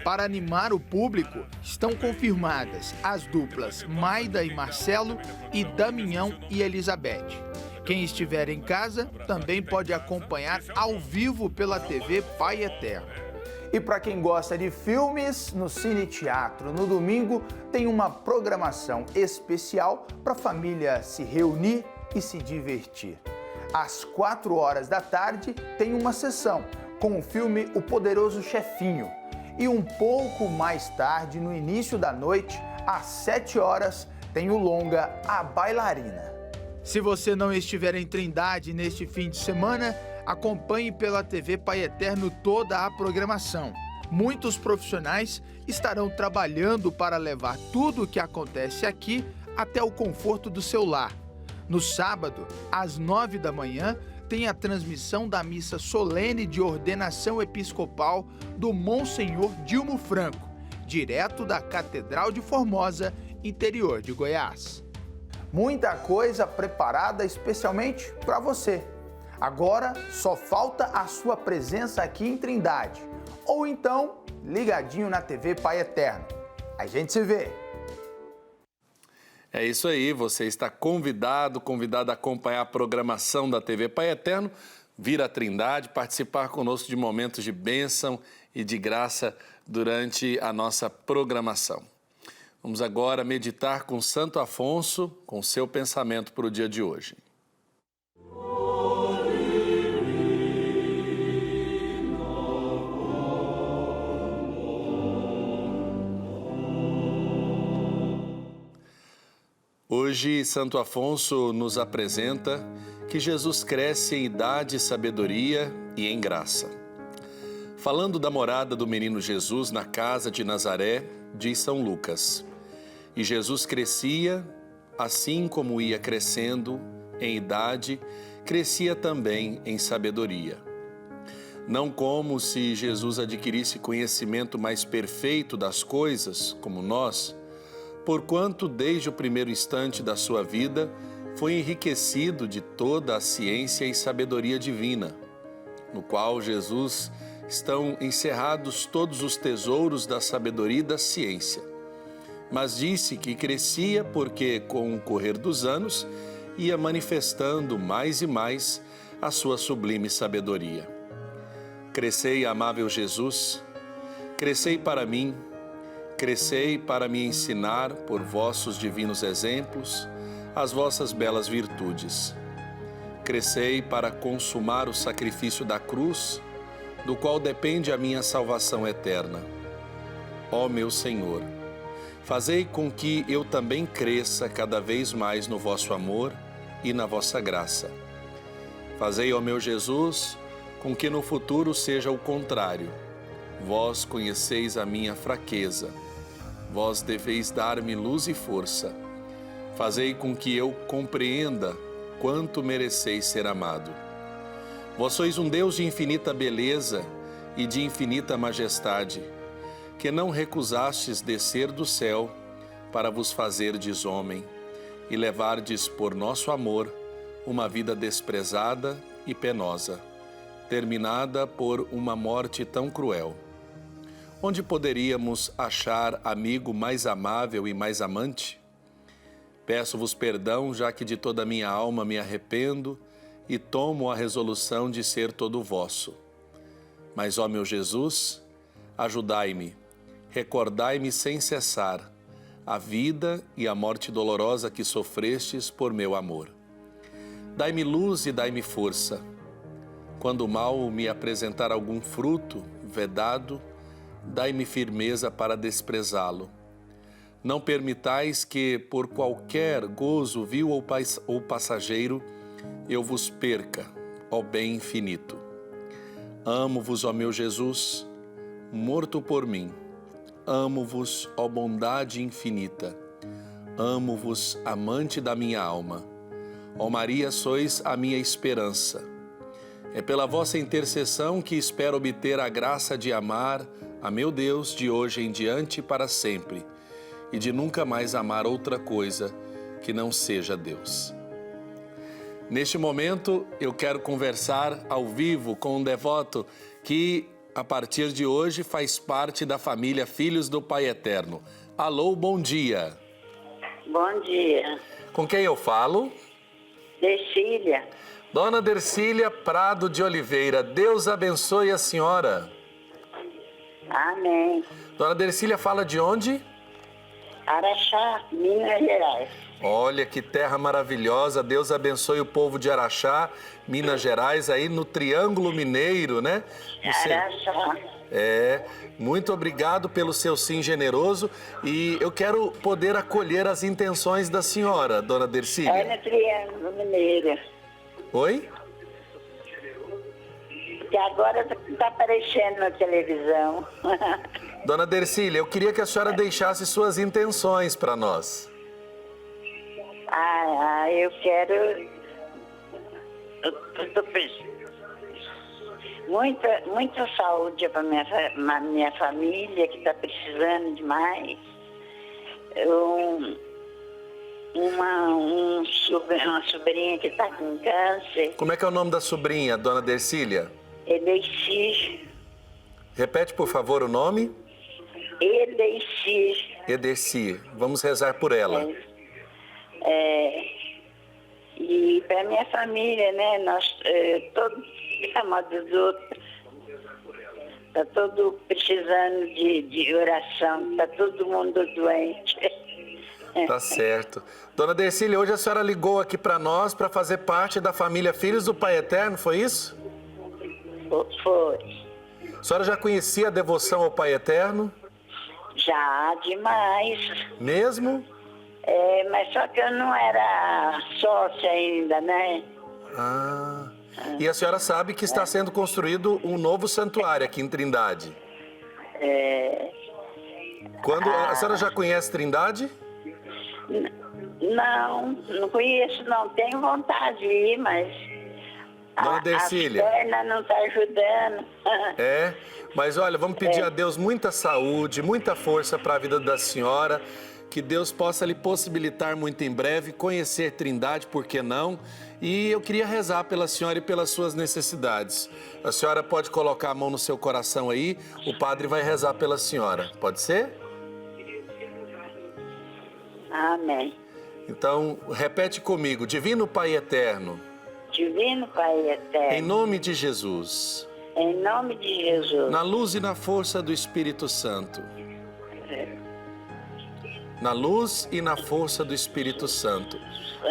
Para animar o público, estão confirmadas as duplas Maida e Marcelo e Damião e Elizabeth. Quem estiver em casa também pode acompanhar ao vivo pela TV Pai Eterno. E para quem gosta de filmes, no Cine Teatro, no domingo, tem uma programação especial para a família se reunir e se divertir. Às 4 horas da tarde tem uma sessão com o filme O Poderoso Chefinho. E um pouco mais tarde, no início da noite, às 7 horas, tem o longa A Bailarina. Se você não estiver em Trindade neste fim de semana, acompanhe pela TV Pai Eterno toda a programação. Muitos profissionais estarão trabalhando para levar tudo o que acontece aqui até o conforto do seu lar. No sábado, às 9 da manhã, tem a transmissão da missa solene de ordenação episcopal do Monsenhor Dilmo Franco, direto da Catedral de Formosa, interior de Goiás. Muita coisa preparada especialmente para você. Agora só falta a sua presença aqui em Trindade, ou então ligadinho na TV Pai Eterno. A gente se vê! É isso aí, você está convidado a acompanhar a programação da TV Pai Eterno, vir à Trindade, participar conosco de momentos de bênção e de graça durante a nossa programação. Vamos agora meditar com Santo Afonso, com seu pensamento para o dia de hoje. Hoje, Santo Afonso nos apresenta que Jesus cresce em idade, sabedoria e em graça. Falando da morada do menino Jesus na casa de Nazaré, diz São Lucas: e Jesus crescia, assim como ia crescendo em idade, crescia também em sabedoria. Não como se Jesus adquirisse conhecimento mais perfeito das coisas, como nós, porquanto desde o primeiro instante da sua vida foi enriquecido de toda a ciência e sabedoria divina, no qual Jesus estão encerrados todos os tesouros da sabedoria e da ciência. Mas disse que crescia porque, com o correr dos anos, ia manifestando mais e mais a sua sublime sabedoria. Crescei, amável Jesus, crescei para mim, crescei para me ensinar, por vossos divinos exemplos, as vossas belas virtudes. Crescei para consumar o sacrifício da cruz, do qual depende a minha salvação eterna. Ó meu Senhor, fazei com que eu também cresça cada vez mais no vosso amor e na vossa graça. Fazei, ó meu Jesus, com que no futuro seja o contrário. Vós conheceis a minha fraqueza. Vós deveis dar-me luz e força. Fazei com que eu compreenda quanto mereceis ser amado. Vós sois um Deus de infinita beleza e de infinita majestade, que não recusastes descer do céu para vos fazerdes homem e levardes por nosso amor uma vida desprezada e penosa, terminada por uma morte tão cruel. Onde poderíamos achar amigo mais amável e mais amante? Peço-vos perdão, já que de toda a minha alma me arrependo e tomo a resolução de ser todo vosso. Mas, ó meu Jesus, ajudai-me, recordai-me sem cessar a vida e a morte dolorosa que sofrestes por meu amor. Dai-me luz e dai-me força. Quando o mal me apresentar algum fruto vedado, dai-me firmeza para desprezá-lo. Não permitais que, por qualquer gozo vil ou passageiro, eu vos perca, ó bem infinito. Amo-vos, ó meu Jesus, morto por mim. Amo-vos, ó bondade infinita. Amo-vos, amante da minha alma. Ó Maria, sois a minha esperança. É pela vossa intercessão que espero obter a graça de amar a meu Deus de hoje em diante para sempre, e de nunca mais amar outra coisa que não seja Deus. Neste momento, eu quero conversar ao vivo com um devoto que, a partir de hoje, faz parte da família Filhos do Pai Eterno. Alô, bom dia. Bom dia. Com quem eu falo? Dercília. Dona Dercília Prado de Oliveira, Deus abençoe a senhora. Amém. Dona Dercília fala de onde? Araxá, Minas Gerais. Olha que terra maravilhosa, Deus abençoe o povo de Araxá, Minas Gerais, aí no Triângulo Mineiro, né? Araxá. Muito obrigado pelo seu sim generoso e eu quero poder acolher as intenções da senhora, Dona Dercília. É no Triângulo Mineiro. Oi? Que agora está aparecendo na televisão. Dona Dercília, eu queria que a senhora deixasse suas intenções para nós. Eu quero... Eu tô precisando. Muita saúde para minha família, que está precisando demais. Uma sobrinha que está com câncer. Como é que é o nome da sobrinha, Dona Dercília? Edeci. Repete, por favor, o nome. Edeci. Edeci. Vamos rezar por ela. E para minha família, né? Nós todos amados dos outros. Está todo precisando de oração. Está todo mundo doente. Tá certo. Dona Dercília, hoje a senhora ligou aqui para nós para fazer parte da família Filhos do Pai Eterno, foi isso? Foi. A senhora já conhecia a devoção ao Pai Eterno? Já, demais. Mesmo? Mas só que eu não era sócia ainda, né? E a senhora sabe que está sendo construído um novo santuário aqui em Trindade. A senhora já conhece Trindade? Não conheço, não. Tenho vontade de ir, mas Dona Dercília, a perna não está ajudando. Mas olha, vamos pedir a Deus muita saúde, muita força para a vida da senhora, que Deus possa lhe possibilitar muito em breve conhecer Trindade, por que não? E eu queria rezar pela senhora e pelas suas necessidades. A senhora pode colocar a mão no seu coração aí, o padre vai rezar pela senhora. Pode ser? Amém. Então, repete comigo. Divino Pai Eterno. Divino Pai Eterno. Em nome de Jesus. Em nome de Jesus. Na luz e na força do Espírito Santo. Na luz e na força do Espírito Santo.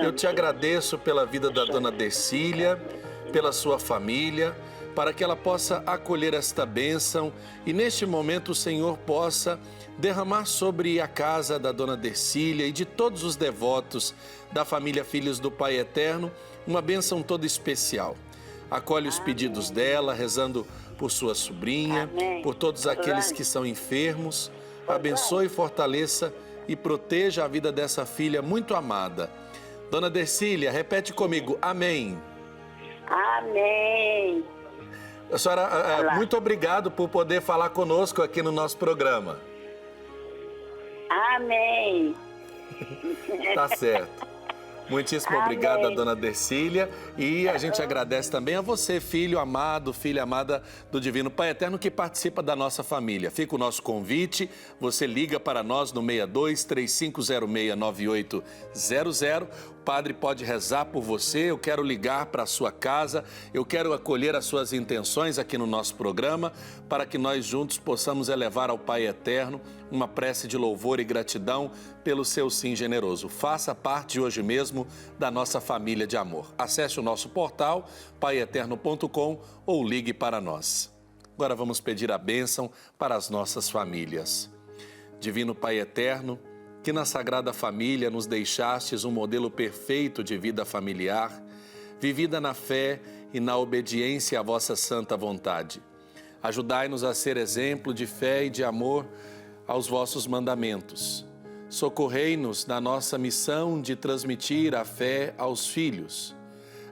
Eu te agradeço pela vida da Dona Dercília, pela sua família, para que ela possa acolher esta bênção e neste momento o Senhor possa derramar sobre a casa da Dona Dercília e de todos os devotos da família Filhos do Pai Eterno uma bênção toda especial. Acolhe os pedidos dela, rezando por sua sobrinha, por todos aqueles que são enfermos. Abençoe, fortaleça e proteja a vida dessa filha muito amada. Dona Dercília, repete comigo, amém. Amém. A senhora, muito obrigado por poder falar conosco aqui no nosso programa. Amém. Tá certo. Muitíssimo obrigado, Dona Dercília. E a gente agradece também a você, filho amado, filha amada do Divino Pai Eterno, que participa da nossa família. Fica o nosso convite, você liga para nós no 62-3506-9800. O padre pode rezar por você, eu quero ligar para a sua casa, eu quero acolher as suas intenções aqui no nosso programa, para que nós juntos possamos elevar ao Pai Eterno uma prece de louvor e gratidão pelo seu sim generoso. Faça parte hoje mesmo da nossa família de amor. Acesse o nosso portal paieterno.com ou ligue para nós. Agora vamos pedir a bênção para as nossas famílias. Divino Pai Eterno, que na Sagrada Família nos deixastes um modelo perfeito de vida familiar, vivida na fé e na obediência à vossa santa vontade. Ajudai-nos a ser exemplo de fé e de amor aos vossos mandamentos. Socorrei-nos na nossa missão de transmitir a fé aos filhos.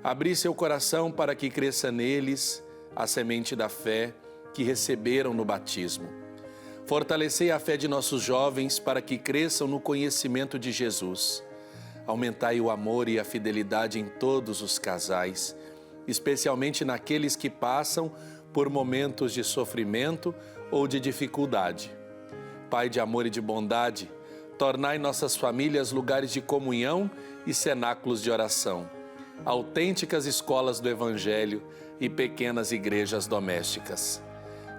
Abri seu coração para que cresça neles a semente da fé que receberam no batismo. Fortalecei a fé de nossos jovens para que cresçam no conhecimento de Jesus. Aumentai o amor e a fidelidade em todos os casais, especialmente naqueles que passam por momentos de sofrimento ou de dificuldade. Pai de amor e de bondade, tornai nossas famílias lugares de comunhão e cenáculos de oração, autênticas escolas do Evangelho e pequenas igrejas domésticas.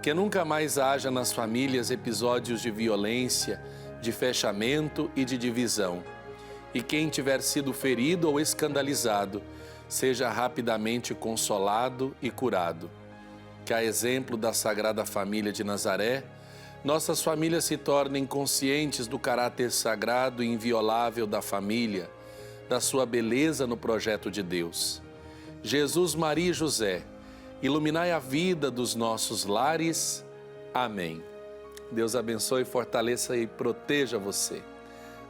Que nunca mais haja nas famílias episódios de violência, de fechamento e de divisão. E quem tiver sido ferido ou escandalizado, seja rapidamente consolado e curado. Que a exemplo da Sagrada Família de Nazaré, nossas famílias se tornem conscientes do caráter sagrado e inviolável da família, da sua beleza no projeto de Deus. Jesus, Maria e José, iluminai a vida dos nossos lares. Amém. Deus abençoe, fortaleça e proteja você.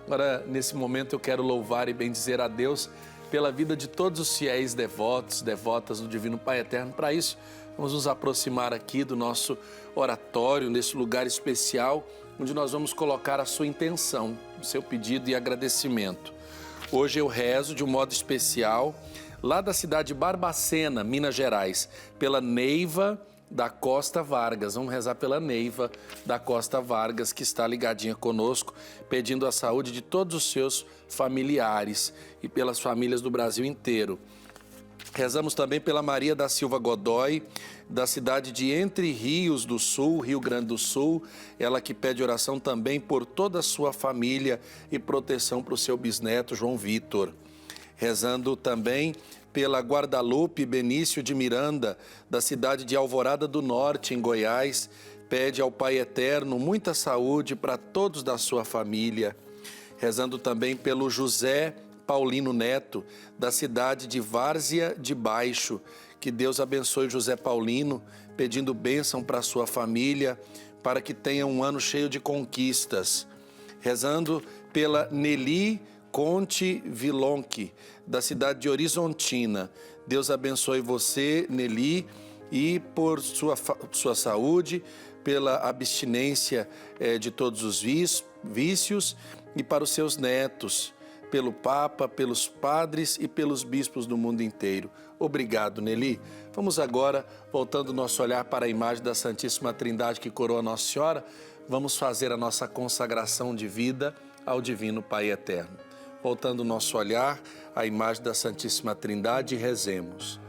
Agora, nesse momento, eu quero louvar e bendizer a Deus pela vida de todos os fiéis devotos, devotas do Divino Pai Eterno. Para isso, vamos nos aproximar aqui do nosso oratório, nesse lugar especial, onde nós vamos colocar a sua intenção, o seu pedido e agradecimento. Hoje eu rezo de um modo especial, lá da cidade de Barbacena, Minas Gerais, pela Neiva da Costa Vargas. Vamos rezar pela Neiva da Costa Vargas, que está ligadinha conosco, pedindo a saúde de todos os seus familiares e pelas famílias do Brasil inteiro. Rezamos também pela Maria da Silva Godoy, da cidade de Entre Rios do Sul, Rio Grande do Sul. Ela que pede oração também por toda a sua família e proteção para o seu bisneto, João Vitor. Rezando também pela Guadalupe Benício de Miranda, da cidade de Alvorada do Norte, em Goiás. Pede ao Pai Eterno muita saúde para todos da sua família. rezando também pelo José Paulino Neto, da cidade de Várzea de Baixo. Que Deus abençoe José Paulino, pedindo bênção para a sua família, para que tenha um ano cheio de conquistas. Rezando pela Nelly Conte Vilonque, da cidade de Horizontina. Deus abençoe você, Nelly, e por sua saúde, pela abstinência de todos os vícios, e para os seus netos, pelo Papa, pelos padres e pelos bispos do mundo inteiro. Obrigado, Nelly. Vamos agora, voltando o nosso olhar para a imagem da Santíssima Trindade que coroa Nossa Senhora, vamos fazer a nossa consagração de vida ao Divino Pai Eterno. Voltando o nosso olhar à imagem da Santíssima Trindade, rezemos.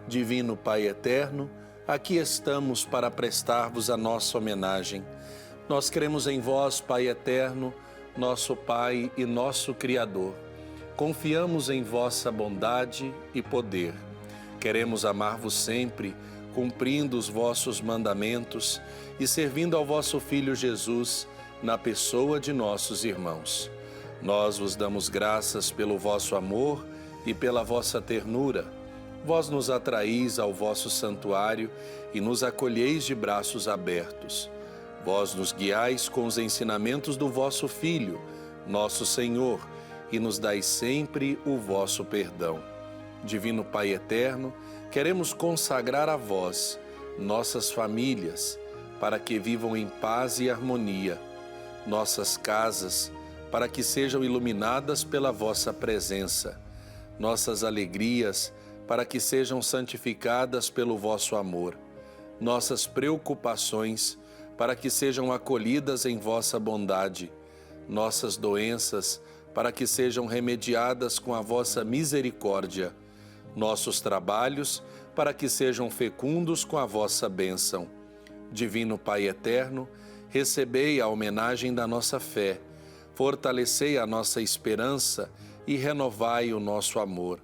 Divino Pai Eterno, aqui estamos para prestar-vos a nossa homenagem. Nós cremos em vós, Pai Eterno, nosso Pai e nosso Criador. Confiamos em vossa bondade e poder. Queremos amar-vos sempre, cumprindo os vossos mandamentos e servindo ao vosso Filho Jesus na pessoa de nossos irmãos. Nós vos damos graças pelo vosso amor e pela vossa ternura. Vós nos atraís ao vosso santuário e nos acolheis de braços abertos. Vós nos guiais com os ensinamentos do vosso Filho, nosso Senhor, e nos dais sempre o vosso perdão. Divino Pai Eterno, queremos consagrar a vós nossas famílias, para que vivam em paz e harmonia, nossas casas, para que sejam iluminadas pela vossa presença, nossas alegrias, para que sejam santificadas pelo vosso amor, nossas preocupações, para que sejam acolhidas em vossa bondade, nossas doenças, para que sejam remediadas com a vossa misericórdia, nossos trabalhos, para que sejam fecundos com a vossa bênção. Divino Pai Eterno, recebei a homenagem da nossa fé, fortalecei a nossa esperança e renovai o nosso amor.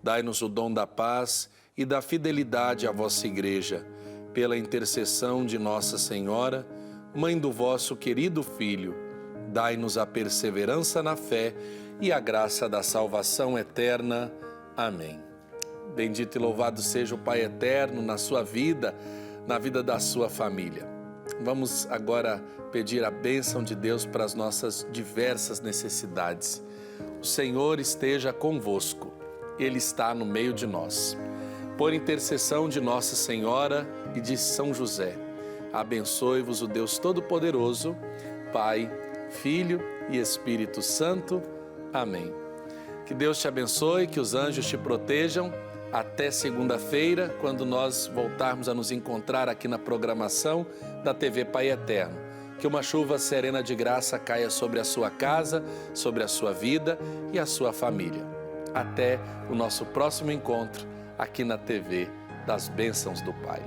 Dai-nos o dom da paz e da fidelidade à vossa Igreja, pela intercessão de Nossa Senhora, Mãe do vosso querido Filho. Dai-nos a perseverança na fé e a graça da salvação eterna. Amém. Bendito e louvado seja o Pai Eterno na sua vida, na vida da sua família. Vamos agora pedir a bênção de Deus para as nossas diversas necessidades. O Senhor esteja convosco, Ele está no meio de nós. Por intercessão de Nossa Senhora e de São José, abençoe-vos o Deus Todo-Poderoso, Pai, Filho e Espírito Santo. Amém. Que Deus te abençoe, que os anjos te protejam. Até segunda-feira, quando nós voltarmos a nos encontrar aqui na programação da TV Pai Eterno. Que uma chuva serena de graça caia sobre a sua casa, sobre a sua vida e a sua família. Até o nosso próximo encontro aqui na TV das Bênçãos do Pai.